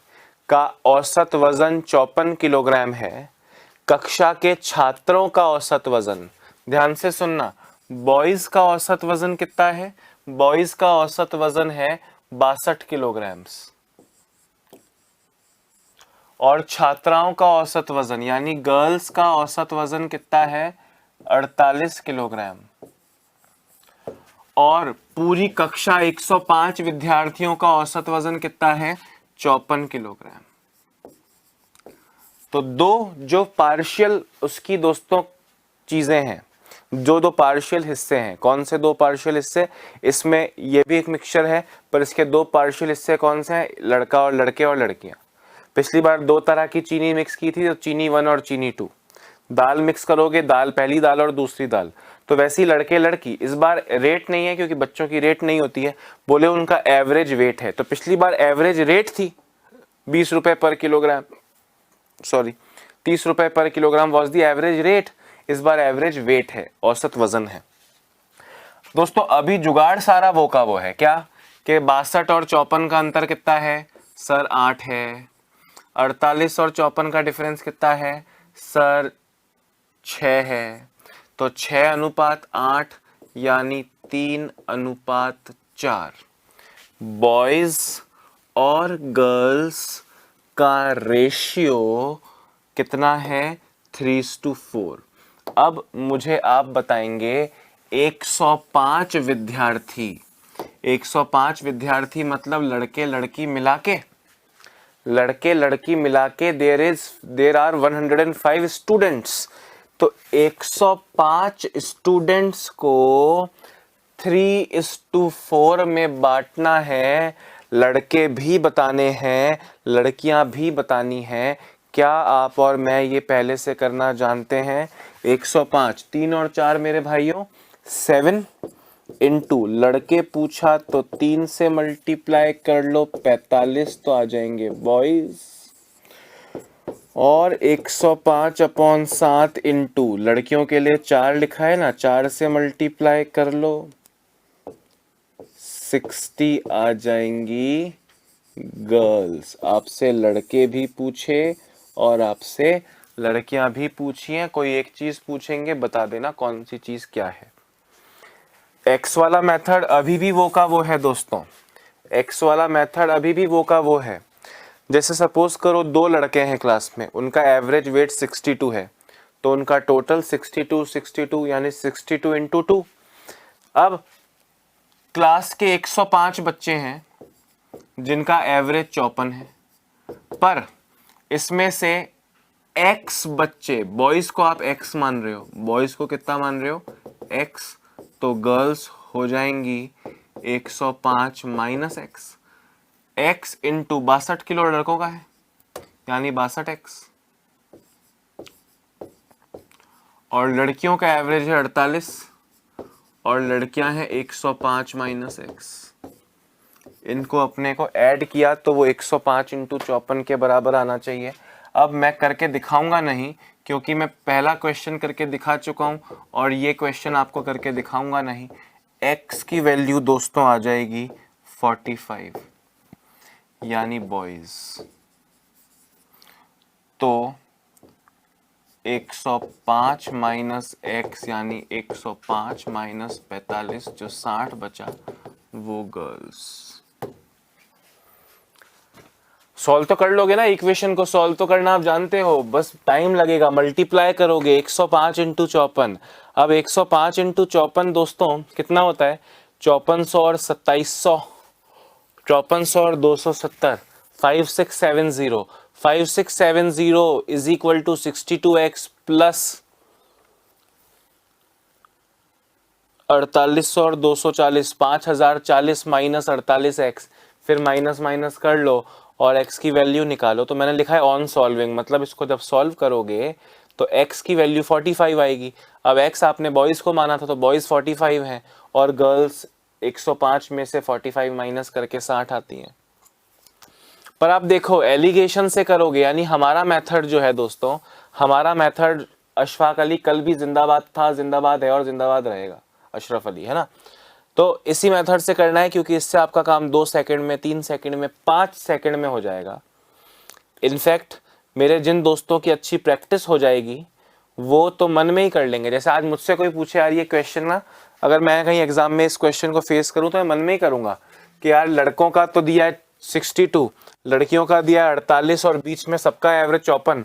का औसत वजन 54 किलोग्राम है। कक्षा के छात्रों का औसत वजन, ध्यान से सुनना, बॉयज का औसत वजन कितना है? बॉयज का औसत वजन है 62 किलोग्राम्स। और छात्राओं का औसत वजन यानी गर्ल्स का औसत वजन कितना है? 48 किलोग्राम। और पूरी कक्षा 105 विद्यार्थियों का औसत वजन कितना है? 54 किलोग्राम। तो दो जो पार्शियल उसकी दोस्तों चीजें हैं, जो दो पार्शियल हिस्से हैं। कौन से दो पार्शियल हिस्से? इसमें ये भी एक मिक्सचर है, पर इसके दो पार्शियल हिस्से कौन से हैं? लड़का और लड़के और लड़कियां। पिछली बार दो तरह की चीनी मिक्स की थी, तो चीनी 1 और चीनी 2। दाल मिक्स करोगे, दाल पहली दाल और दूसरी दाल। तो वैसे ही लड़के लड़की। इस बार रेट नहीं है, क्योंकि बच्चों की रेट नहीं होती है, बोले उनका एवरेज वेट है। तो पिछली बार एवरेज रेट थी 20 रुपए पर किलोग्राम, सॉरी 30 रुपए पर kilogram was the average rate. इस बार एवरेज वेट है, औसत वजन है। दोस्तों अभी जुगाड़ सारा वो का वो है क्या, कि 62 और 54 का अंतर कितना है सर? 8 है। 48 और 54 का डिफरेंस कितना है सर? 6 है। तो 6:8 यानी 3:4। बॉयज और गर्ल्स का रेशियो कितना है? 3:4। अब मुझे आप बताएंगे 105 विद्यार्थी, 105 विद्यार्थी मतलब लड़के लड़की मिला के, लड़के लड़की मिला के देर आर 105 स्टूडेंट्स। तो 105 स्टूडेंट्स को 3:4 में बांटना है। लड़के भी बताने हैं, लड़कियां भी बतानी हैं। क्या आप और मैं ये पहले से करना जानते हैं? 105, 3 और 4 मेरे भाइयों 7 इंटू लड़के पूछा तो 3 से मल्टीप्लाई कर लो, 45 तो आ जाएंगे बॉयज। और 105/7 इंटू लड़कियों के लिए 4 लिखा है ना, 4 से मल्टीप्लाई कर लो, 60 आ जाएंगी गर्ल्स। आपसे लड़के भी पूछे और आपसे लड़कियां भी पूछी हैं। कोई एक चीज पूछेंगे, बता देना कौन सी चीज क्या है। एक्स वाला मेथड अभी भी वो का वो है दोस्तों, एक्स वाला मेथड अभी भी वो का वो है। जैसे सपोज करो 2 लड़के हैं क्लास में, उनका एवरेज वेट 62 है, तो उनका टोटल 62 यानी 62 इंटू 2। अब क्लास के 105 बच्चे हैं जिनका एवरेज 54 है, पर इसमें से x बच्चे, बॉयज को आप x मान रहे हो, बॉयज को कितना मान रहे हो? x। तो गर्ल्स हो जाएंगी 105 minus x। x into 62 kilo लड़कों का है, यानी 62x। और लड़कियों का एवरेज है 48 और लड़कियां हैं 105 माइनस x। इनको अपने को ऐड किया तो वो 105 इंटू 54 के बराबर आना चाहिए। अब मैं करके दिखाऊंगा नहीं, क्योंकि मैं पहला क्वेश्चन करके दिखा चुका हूं और ये क्वेश्चन आपको करके दिखाऊंगा नहीं। x की वैल्यू दोस्तों आ जाएगी 45, यानी बॉयज। तो 105 माइनस x यानी 105 माइनस 45, जो 60 बचा वो गर्ल्स। सॉल्व तो कर लोगे ना, इक्वेशन को सॉल्व तो करना आप जानते हो, बस टाइम लगेगा। मल्टीप्लाई करोगे 105 इंटू 54। अब 105 इंटू 54 दोस्तों कितना होता है? 5400 और 2700, 5400 और 270, 5670। 5670 is equal to 62x plus 4800 और 240, 5040 माइनस 48x, फिर माइनस माइनस कर लो और x की वैल्यू निकालो। तो मैंने लिखा है ऑन सॉल्विंग, मतलब इसको जब सॉल्व करोगे तो x की वैल्यू 45 आएगी। अब x आपने बॉयज को माना था तो बॉयज 45 हैं और गर्ल्स 105 में से 45 माइनस करके 60 आती हैं। पर आप देखो एलिगेशन से करोगे, यानी हमारा मेथड जो है दोस्तों, हमारा मेथड अशफाक अली कल भी जिंदाबाद था, जिंदाबाद है और जिंदाबाद रहेगा, अशरफ अली, है ना। तो इसी मेथड से करना है, क्योंकि इससे आपका काम 2 सेकंड में, 3 सेकंड में, 5 सेकंड में हो जाएगा। इनफैक्ट मेरे जिन दोस्तों की अच्छी प्रैक्टिस हो जाएगी वो तो मन में ही कर लेंगे। जैसे आज मुझसे कोई पूछे यार ये क्वेश्चन ना, अगर मैं कहीं एग्जाम में इस क्वेश्चन को फेस करूं तो मैं मन में ही करूंगा कि यार लड़कों का तो दिया है 62, लड़कियों का दिया है 48 और बीच में सबका एवरेज 54,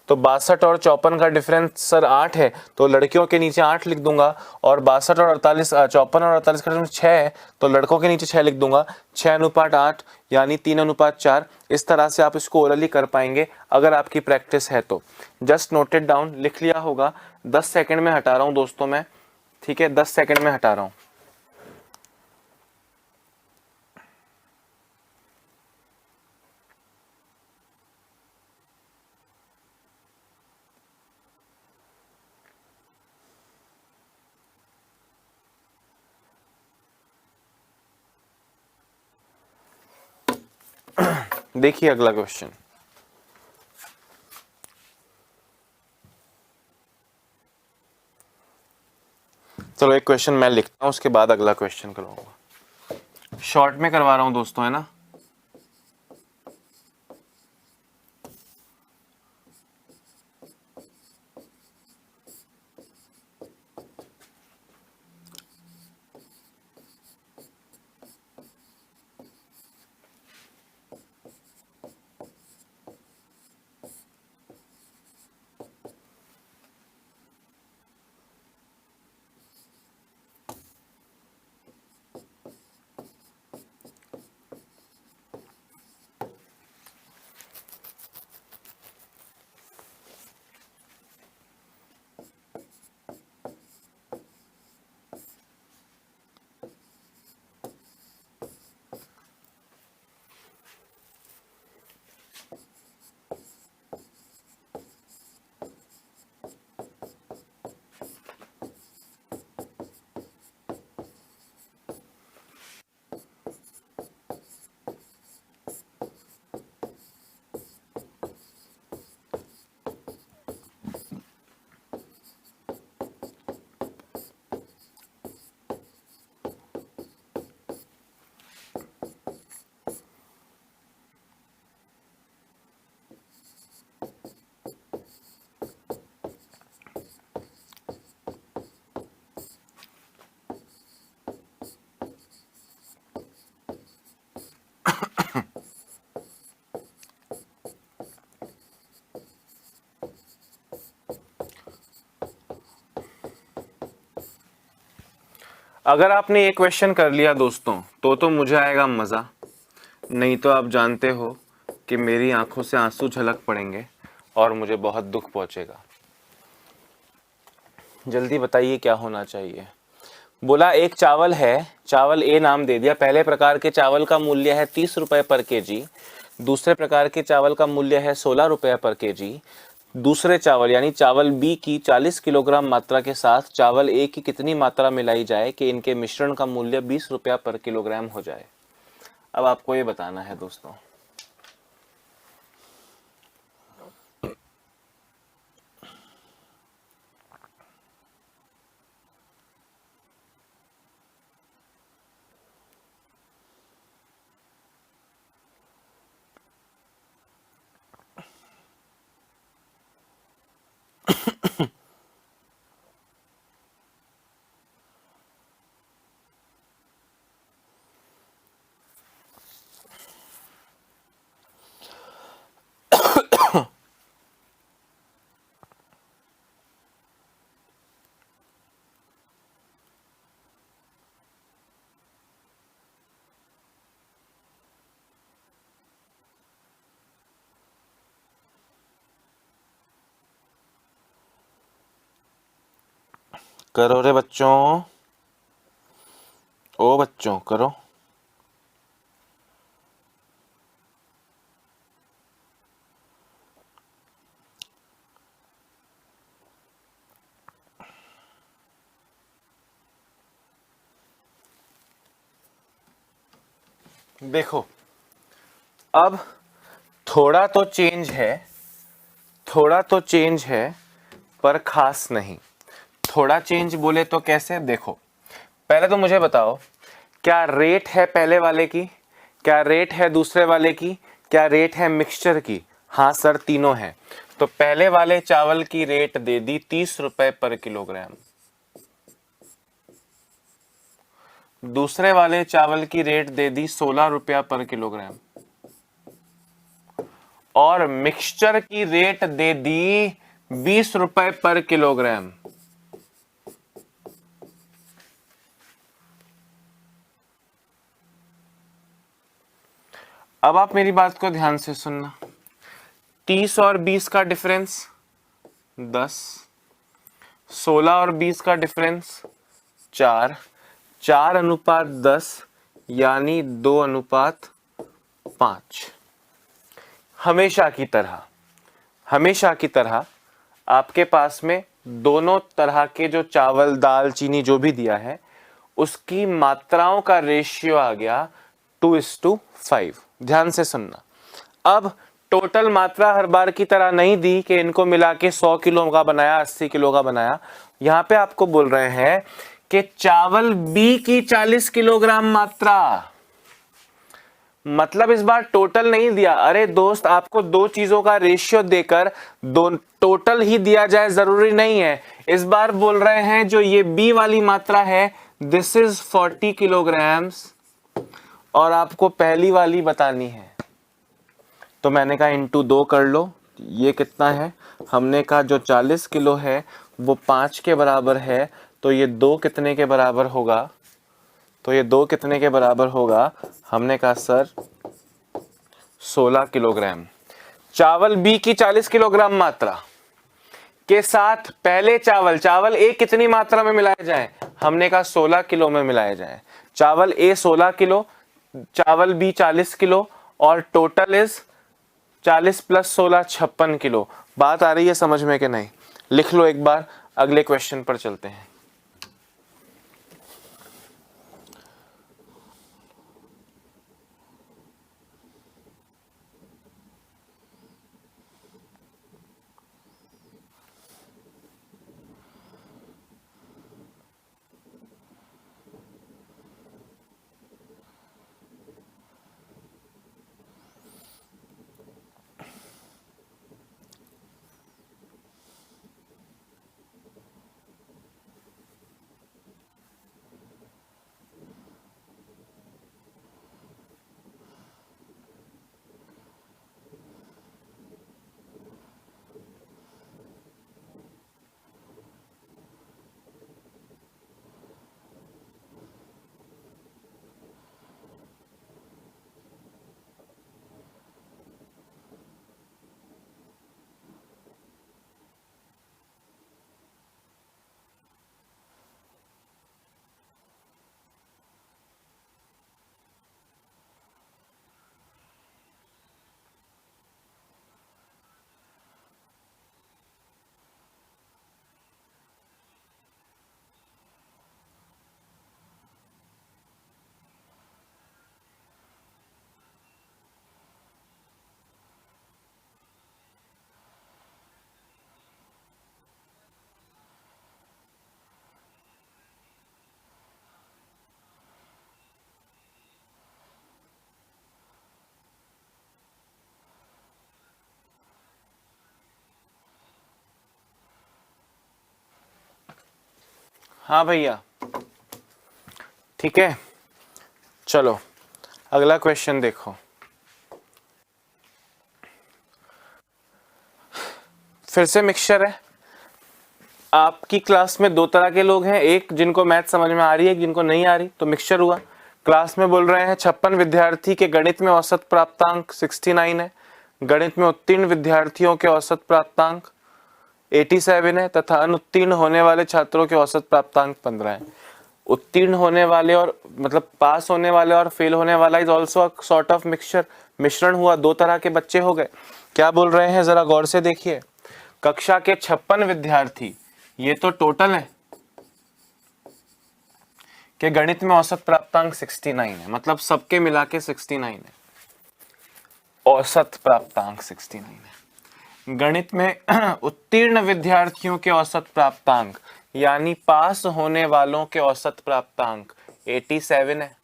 तो 62 और 54 का डिफरेंस सर 8 है, तो लड़कियों के नीचे 8 लिख दूंगा, और 62 और 48, 54 और 48 का डिफरेंस 6 है, तो लड़कों के नीचे 6 लिख दूंगा। 6:8 यानी 3:4। इस तरह से आप इसको ओरली कर पाएंगे अगर आपकी प्रैक्टिस है तो। जस्ट नोटेड डाउन, लिख लिया होगा। 10 सेकंड में हटा रहा हूं दोस्तों मैं, ठीक है, 10 सेकंड में हटा रहा हूं। देखिए अगला क्वेश्चन, चलो एक क्वेश्चन मैं लिखता हूं, उसके बाद अगला क्वेश्चन करूंगा। शॉर्ट में करवा रहा हूं दोस्तों, है ना। अगर आपने ये क्वेश्चन कर लिया दोस्तों तो मुझे आएगा मज़ा, नहीं तो आप जानते हो कि मेरी आंखों से आंसू झलक पड़ेंगे और मुझे बहुत दुख पहुंचेगा। जल्दी बताइए क्या होना चाहिए। बोला एक चावल है, चावल ए नाम दे दिया। पहले प्रकार के चावल का मूल्य है 30 रुपए पर केजी, दूसरे प्रकार के चावल का मूल्य है 16 रुपए पर केजी। दूसरे चावल यानी चावल बी की 40 किलोग्राम मात्रा के साथ चावल ए की कितनी मात्रा मिलाई जाए कि इनके मिश्रण का मूल्य 20 रुपया पर किलोग्राम हो जाए। अब आपको ये बताना है दोस्तों। करो रे बच्चों, ओ बच्चों करो। देखो अब थोड़ा तो चेंज है, थोड़ा तो चेंज है पर खास नहीं। थोड़ा चेंज बोले तो कैसे? देखो पहले तो मुझे बताओ, क्या रेट है पहले वाले की, क्या रेट है दूसरे वाले की, क्या रेट है मिक्सचर की? हाँ सर तीनों है। तो पहले वाले चावल की रेट दे दी 30 रुपए पर किलोग्राम, दूसरे वाले चावल की रेट दे दी 16 रुपया पर किलोग्राम, और मिक्सचर की रेट दे दी 20 रुपए पर किलोग्राम। अब आप मेरी बात को ध्यान से सुनना। 30 और 20 का डिफरेंस 10, 16 और 20 का डिफरेंस 4, 4:10 यानी 2:5। हमेशा की तरह, हमेशा की तरह आपके पास में दोनों तरह के जो चावल दाल चीनी जो भी दिया है उसकी मात्राओं का रेशियो आ गया 2:5। ध्यान से सुनना। अब टोटल मात्रा हर बार की तरह नहीं दी कि इनको मिला के 100 किलो का बनाया, 80 किलो का बनाया। यहां पे आपको बोल रहे हैं कि चावल बी की 40 किलोग्राम मात्रा, मतलब इस बार टोटल नहीं दिया। अरे दोस्त आपको दो चीजों का रेशियो देकर दो टोटल ही दिया जाए जरूरी नहीं है। इस बार बोल रहे हैं जो ये बी वाली मात्रा है दिस इज 40 किलोग्राम्स और आपको पहली वाली बतानी है। तो मैंने कहा इंटू 2 कर लो। ये कितना है? हमने कहा जो 40 किलो है वो 5 के बराबर है, तो ये 2 कितने के बराबर होगा? तो ये 2 कितने के बराबर होगा? हमने कहा सर 16 किलोग्राम। चावल बी की 40 किलोग्राम मात्रा के साथ पहले चावल ए कितनी मात्रा में मिलाए जाए? हमने कहा 16 किलो में मिलाए जाए। चावल ए 16 किलो, चावल बी 40 किलो और टोटल इज 40 प्लस 16 56 किलो। बात आ रही है समझ में कि नहीं? लिख लो एक बार, अगले क्वेश्चन पर चलते हैं। हाँ भैया, ठीक है। चलो अगला क्वेश्चन देखो। फिर से मिक्सचर है। आपकी क्लास में दो तरह के लोग हैं, एक जिनको मैथ समझ में आ रही है, एक जिनको नहीं आ रही, तो मिक्सचर हुआ। क्लास में बोल रहे हैं 56 विद्यार्थी के गणित में औसत प्राप्तांक 69 है, गणित में उत्तीर्ण विद्यार्थियों के औसत प्राप्तांक 87 है तथा अनुत्तीर्ण होने वाले छात्रों के औसत प्राप्तांक 15 है। उत्तीर्ण होने वाले और मतलब पास होने वाले और फेल होने वाला is also a sort of mixture, मिश्रण हुआ, दो तरह के बच्चे हो गए। क्या बोल रहे हैं जरा गौर से देखिए। कक्षा के 56 विद्यार्थी, ये तो टोटल है, कि गणित में औसत प्राप्तांक 69 है, मतलब सबके मिला के 69 है, औसत प्राप्तांक 69 है। गणित में उत्तीर्ण विद्यार्थियों के औसत प्राप्तांक यानी पास होने वालों के औसत प्राप्तांक 87 है,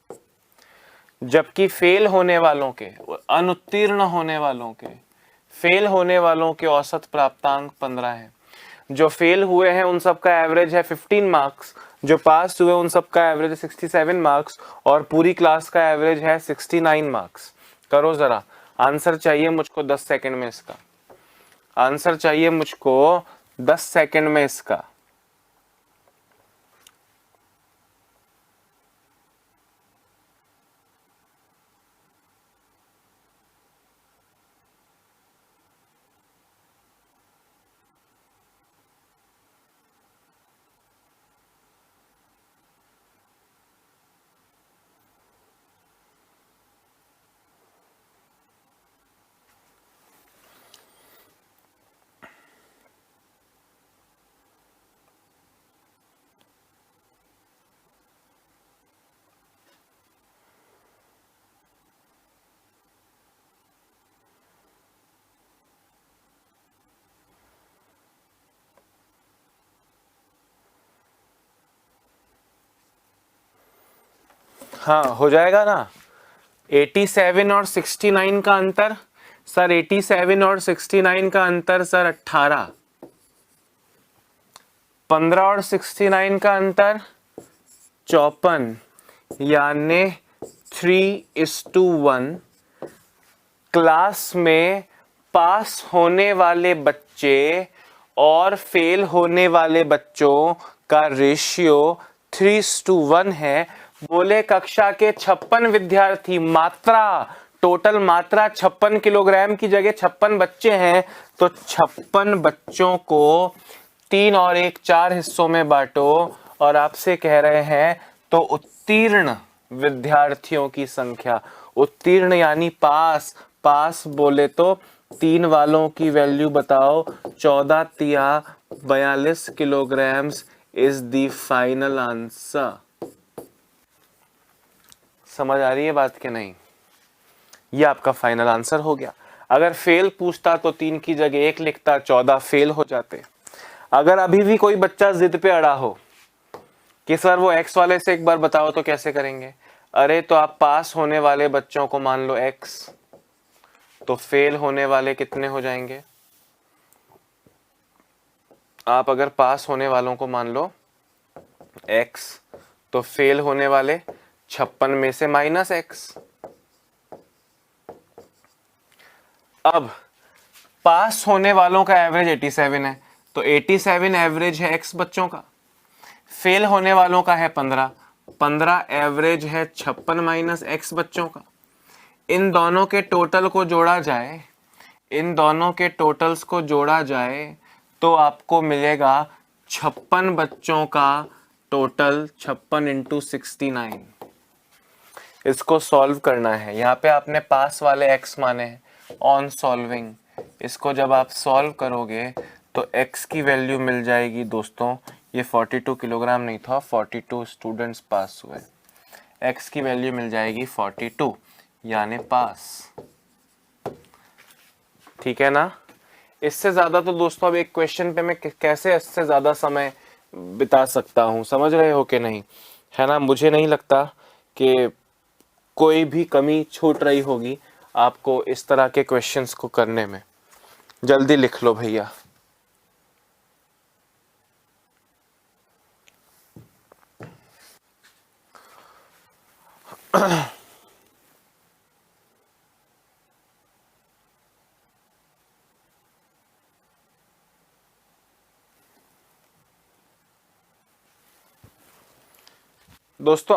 जबकि फेल होने वालों के, अनुत्तीर्ण होने वालों के, फेल होने वालों के औसत प्राप्तांक 15 है। जो फेल हुए हैं उन सब का एवरेज है 15 मार्क्स, जो पास हुए उन सब का एवरेज है 67 मार्क्स, और पूरी क्लास का एवरेज है 69 मार्क्स। करो जरा, आंसर चाहिए मुझको 10 सेकंड में इसका, आंसर चाहिए मुझको 10 सेकंड में इसका। हाँ हो जाएगा ना। 87 और 69 का अंतर सर, 87 और 69 का अंतर सर 18, 15 और 69 का अंतर 54, यानी 3:1। क्लास में पास होने वाले बच्चे और फेल होने वाले बच्चों का रेशियो 3:1 है। बोले कक्षा के 56 विद्यार्थी, मात्रा, टोटल मात्रा 56 किलोग्राम की जगह 56 बच्चे हैं, तो 56 बच्चों को 3 और 1 4 हिस्सों में बांटो, और आपसे कह रहे हैं तो उत्तीर्ण विद्यार्थियों की संख्या, उत्तीर्ण यानी पास, पास बोले तो 3 वालों की वैल्यू बताओ, 14 तिया 42 kilograms is the final answer. समझ आ रही है बात कि नहीं? ये आपका फाइनल आंसर हो गया। अगर फेल पूछता तो 3 की जगह 1 लिखता, 14 फेल हो जाते। अगर अभी भी कोई बच्चा जिद पे अड़ा हो कि सर वो x वाले से एक बार बताओ, तो कैसे करेंगे? अरे तो आप पास होने वाले बच्चों को मान लो x, तो फेल होने वाले कितने हो जाएंगे? आप अगर पास होने वालों को मान लो x, तो फेल होने वाले 56 में से -x। अब पास होने वालों का एवरेज 87 है, तो 87 एवरेज है x बच्चों का, फेल होने वालों का है 15, 15 एवरेज है 56 - x बच्चों का। इन दोनों के टोटल को जोड़ा जाए, इन दोनों के टोटल्स को जोड़ा जाए तो आपको मिलेगा 56 बच्चों का टोटल, 56 × 69। इसको सॉल्व करना है। यहाँ पे आपने पास वाले x माने हैं, ऑन सॉल्विंग इसको जब आप सॉल्व करोगे तो x की वैल्यू मिल जाएगी दोस्तों, ये 42 किलोग्राम नहीं था, 42 स्टूडेंट्स पास हुए, x की वैल्यू मिल जाएगी 42, यानी पास। ठीक है ना? इससे ज्यादा तो दोस्तों अब एक क्वेश्चन पे मैं कैसे इससे ज्यादा समय बिता सकता हूं, समझ रहे हो कि नहीं? है ना? मुझे नहीं लगता कि कोई भी कमी छूट रही होगी आपको इस तरह के क्वेश्चंस को करने में। जल्दी लिख लो भैया। दोस्तों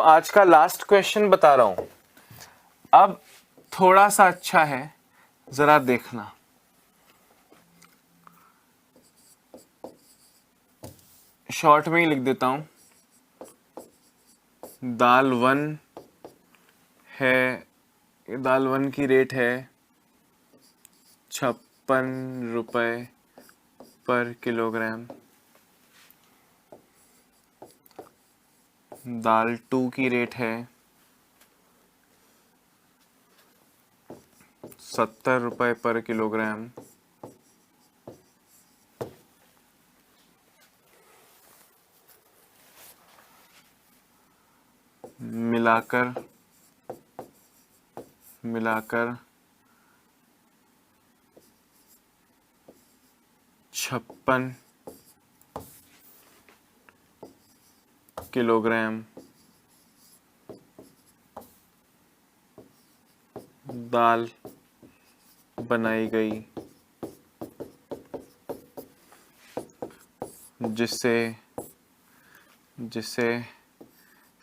आज का लास्ट क्वेश्चन बता रहा हूं, अब थोड़ा सा अच्छा है, जरा देखना। शॉर्ट में ही लिख देता हूं। दाल 1 है, दाल 1 की रेट है 56 रुपए पर किलोग्राम। दाल 2 की रेट है 70 रुपए पर किलोग्राम। मिलाकर 56 किलोग्राम दाल बनाई गई, जिसे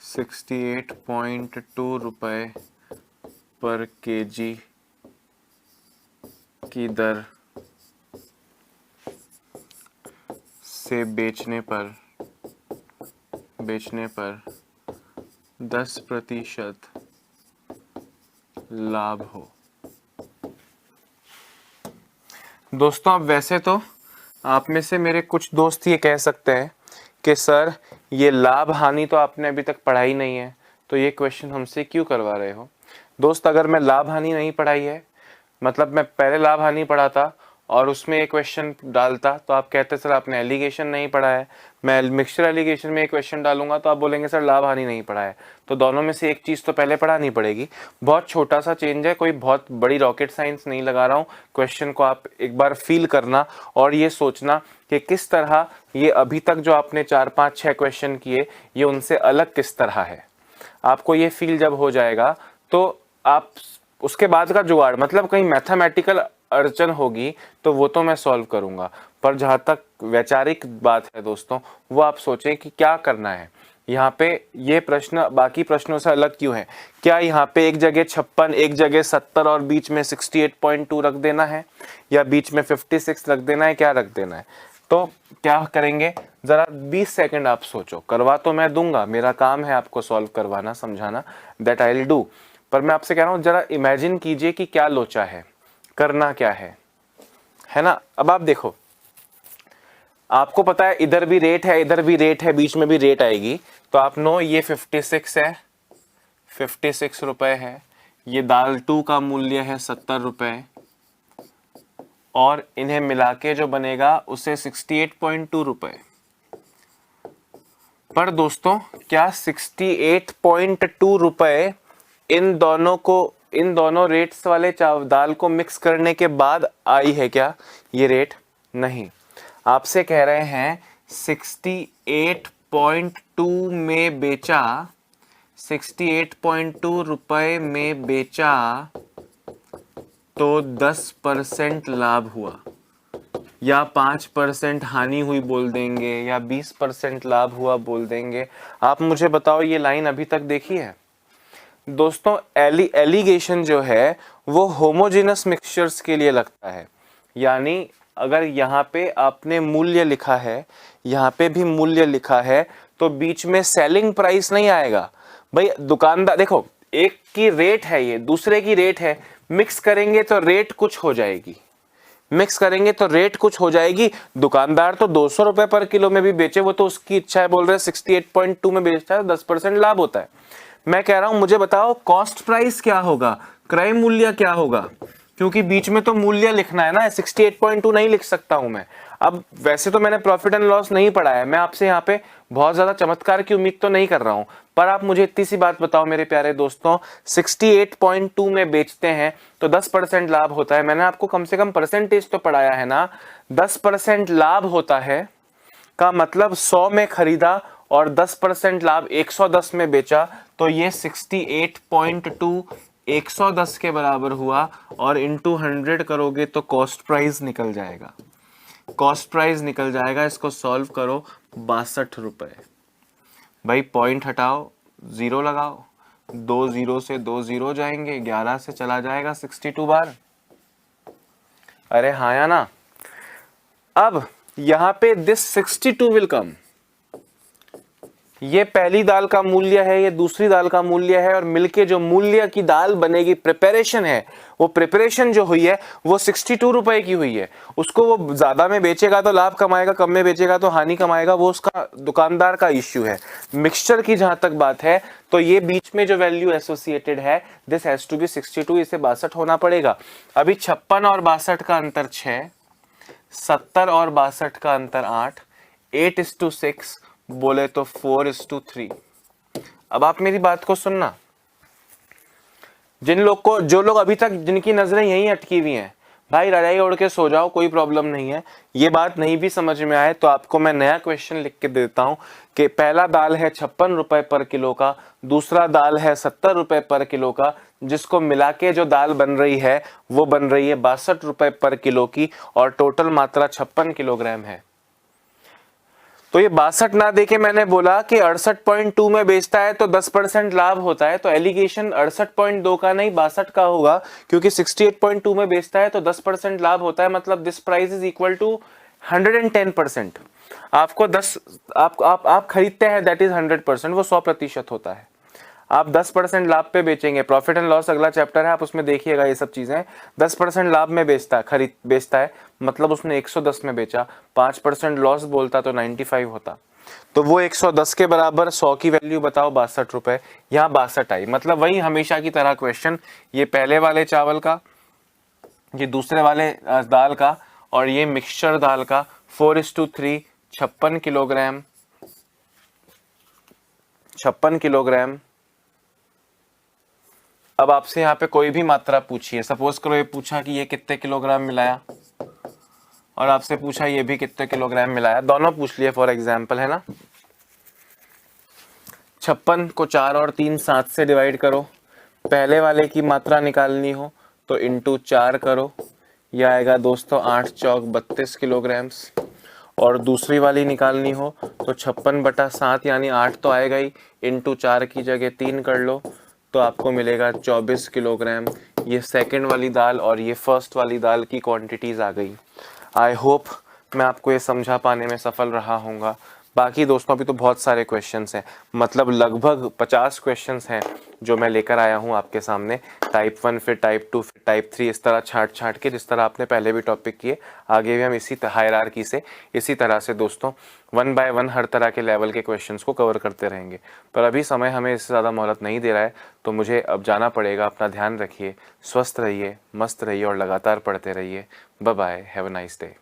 68.2 रुपए पर केजी की दर से बेचने पर 10% लाभ हो। दोस्तों अब वैसे तो आप में से मेरे कुछ दोस्त ये कह सकते हैं कि सर ये लाभ हानि तो आपने अभी तक पढ़ाई नहीं है, तो ये क्वेश्चन हमसे क्यों करवा रहे हो। दोस्त अगर मैं लाभ हानि नहीं पढ़ाई है, मतलब मैं पहले लाभ हानि पढ़ा था और उसमें एक क्वेश्चन डालता तो आप कहते सर आपने एलिगेशन नहीं पढ़ा है। मैं मिक्सचर एलिगेशन में एक क्वेश्चन डालूंगा तो आप बोलेंगे सर लाभ हानि नहीं पढ़ा है। तो दोनों में से एक चीज़ तो पहले पढ़ानी पड़ेगी। बहुत छोटा सा चेंज है, कोई बहुत बड़ी रॉकेट साइंस नहीं लगा रहा हूँ। क्वेश्चन को आप एक बार फील करना और ये सोचना कि किस तरह ये अभी तक जो आपने 4 5 6 क्वेश्चन किए ये उनसे अलग किस तरह है। आपको ये फील जब हो जाएगा तो आप उसके बाद का जुगाड़, मतलब कहीं मैथमेटिकल अड़चन होगी तो वो तो मैं सॉल्व करूंगा, पर जहां तक वैचारिक बात है दोस्तों, वो आप सोचें कि क्या करना है। यहाँ पे ये प्रश्न बाकी प्रश्नों से अलग क्यों है? क्या यहाँ पे एक जगह 56, एक जगह 70 और बीच में 68.2 रख देना है, या बीच में 56 रख देना है, क्या रख देना है? तो क्या करेंगे, जरा 20 सेकंड आप सोचो। करवा तो मैं दूंगा, मेरा काम है आपको सॉल्व करवाना, समझाना, दैट आई विल डू। पर मैं आपसे कह रहा हूं जरा इमेजिन कीजिए कि क्या लोचा है, करना क्या है ना। अब आप देखो, आपको पता है इधर भी रेट है, इधर भी रेट है, बीच में भी रेट आएगी, तो आप नो ये 56 है, 56 रुपए है। ये दाल 2 का मूल्य है 70 रुपए, और इन्हें मिला के जो बनेगा उसे 68.2 रुपए। पर दोस्तों क्या 68.2 रुपए इन दोनों रेट्स वाले दाल को मिक्स करने के बाद आई है क्या ये रेट? नहीं, आपसे कह रहे हैं 68.2 में बेचा, 68.2 रुपए में बेचा तो 10% लाभ हुआ, या 5% हानि हुई बोल देंगे, या 20% लाभ हुआ बोल देंगे। आप मुझे बताओ ये लाइन अभी तक देखी है? दोस्तों एलिगेशन जो है वो होमोजेनस मिक्सचर्स के लिए लगता है, यानी अगर यहाँ पे आपने मूल्य लिखा है, यहाँ पे भी मूल्य लिखा है, तो बीच में सेलिंग प्राइस नहीं आएगा। भाई दुकानदार देखो, एक की रेट है, ये दूसरे की रेट है, मिक्स करेंगे तो रेट कुछ हो जाएगी, मिक्स करेंगे तो रेट कुछ हो जाएगी। दुकानदार तो 200 रुपए पर किलो में भी बेचे, वो तो उसकी इच्छा है, बोल रहे हैं 68.2 में बेचता है, 10% लाभ होता है। मैं कह रहा हूं मुझे बताओ कॉस्ट प्राइस क्या होगा, क्रय मूल्य क्या होगा, क्योंकि बीच में तो मूल्य लिखना है ना, 68.2 नहीं लिख सकता हूं मैं। अब वैसे तो मैंने प्रॉफिट एंड लॉस नहीं पढ़ा है, मैं आपसे यहाँ पे बहुत ज्यादा चमत्कार की उम्मीद तो नहीं कर रहा हूं, पर आप मुझे इतनी सी बात बताओ मेरे प्यारे दोस्तों, 68.2 में बेचते हैं तो 10% लाभ होता है। मैंने आपको कम से कम परसेंटेज तो पढ़ाया है ना, 10% लाभ होता है का मतलब 100 में खरीदा और 10% लाभ 110 में बेचा तो ये 68.2 110 के बराबर हुआ, और इंटू 100 करोगे तो कॉस्ट प्राइस निकल जाएगा, कॉस्ट प्राइस निकल जाएगा। इसको सॉल्व करो, 62 रुपए। भाई पॉइंट हटाओ, जीरो लगाओ, 2 जीरो से 2 जीरो जाएंगे, 11 से चला जाएगा 62 बार। अरे हाँ या ना। अब यहां पे दिस 62 विल कम, ये पहली दाल का मूल्य है, ये दूसरी दाल का मूल्य है, और मिलके जो मूल्य की दाल बनेगी, प्रिपरेशन है, वो प्रिपरेशन जो हुई है वो 62 रुपए की हुई है। उसको वो ज्यादा में बेचेगा तो लाभ कमाएगा, कम में बेचेगा तो हानि कमाएगा, वो उसका दुकानदार का इश्यू है। मिक्सचर की जहां तक बात है तो ये बीच में जो वैल्यू एसोसिएटेड है, दिस हैज टू बी 62, इसे 62 होना पड़ेगा। अभी 56 और 62 का अंतर 6, 70 और 62 का अंतर 8, 8:6 बोले तो 4:3। अब आप मेरी बात को सुनना, जो लोग अभी तक जिनकी नजरें यहीं अटकी हुई हैं, भाई रजाई ओढ़ के सो जाओ, कोई प्रॉब्लम नहीं है। ये बात नहीं भी समझ में आए तो आपको मैं नया क्वेश्चन लिख के देता हूं कि पहला दाल है 56 रुपए पर किलो का, दूसरा दाल है 70 रुपए पर किलो का, जिसको मिला के जो दाल बन रही है वो बन रही है 62 रुपए पर किलो की, और टोटल मात्रा 56 किलोग्राम है। तो ये 62 ना देके मैंने बोला कि 68.2 में बेचता है तो 10% लाभ होता है, तो एलिगेशन 68.2 का नहीं 62 का होगा, क्योंकि 68.2 में बेचता है तो 10% लाभ होता है, मतलब this price is equal to 110%। आपको 10 आप खरीदते हैं, दैट इज 100%, वो 100% होता है। आप 10% लाभ पे बेचेंगे, प्रॉफिट एंड लॉस अगला चैप्टर है, आप उसमें देखिएगा ये सब चीजें। 10% लाभ में बेचता है, मतलब उसने 110 में बेचा, 5% लॉस बोलता तो 95 होता, तो वो 110 के बराबर 100 की वैल्यू बताओ, 62 रुपए, यहाँ 62 आई। मतलब वही हमेशा की तरह क्वेश्चन, ये पहले वाले चावल का, ये दूसरे वाले दाल का, और ये मिक्सचर दाल का, 4:3, 56 किलोग्राम, 56 किलोग्राम। अब आपसे यहाँ पे कोई भी मात्रा पूछिए, सपोज करो ये पूछा कि ये कितने किलोग्राम मिलाया, और आपसे पूछा ये भी कितने किलोग्राम मिलाया, दोनों पूछ लिए फॉर एग्जाम्पल, है ना। 56 को 4 और 3 7 से डिवाइड करो, पहले वाले की मात्रा निकालनी हो तो इंटू 4 करो, यह आएगा दोस्तों 8 चौक 32 किलोग्राम्स, और दूसरी वाली निकालनी हो तो 56/7 यानी 8 तो आएगा ही, इंटू 4 की जगह 3 कर लो तो आपको मिलेगा 24 किलोग्राम। ये सेकंड वाली दाल और ये फर्स्ट वाली दाल की क्वांटिटीज आ गई। आई होप मैं आपको ये समझा पाने में सफल रहा हूँगा। बाकी दोस्तों अभी तो बहुत सारे क्वेश्चंस हैं, मतलब लगभग 50 क्वेश्चंस हैं जो मैं लेकर आया हूँ आपके सामने, टाइप 1 फिर टाइप 2 फिर टाइप 3, इस तरह छाट के, जिस तरह आपने पहले भी टॉपिक किए, आगे भी हम इसी हायरार्की से, इसी तरह से दोस्तों 1 बाय 1 हर तरह के लेवल के क्वेश्चंस को कवर करते रहेंगे। पर अभी समय हमें इससे ज़्यादा मोहलत नहीं दे रहा है, तो मुझे अब जाना पड़ेगा। अपना ध्यान रखिए, स्वस्थ रहिए, मस्त रहिए और लगातार पढ़ते रहिए। Bye bye, have a nice day.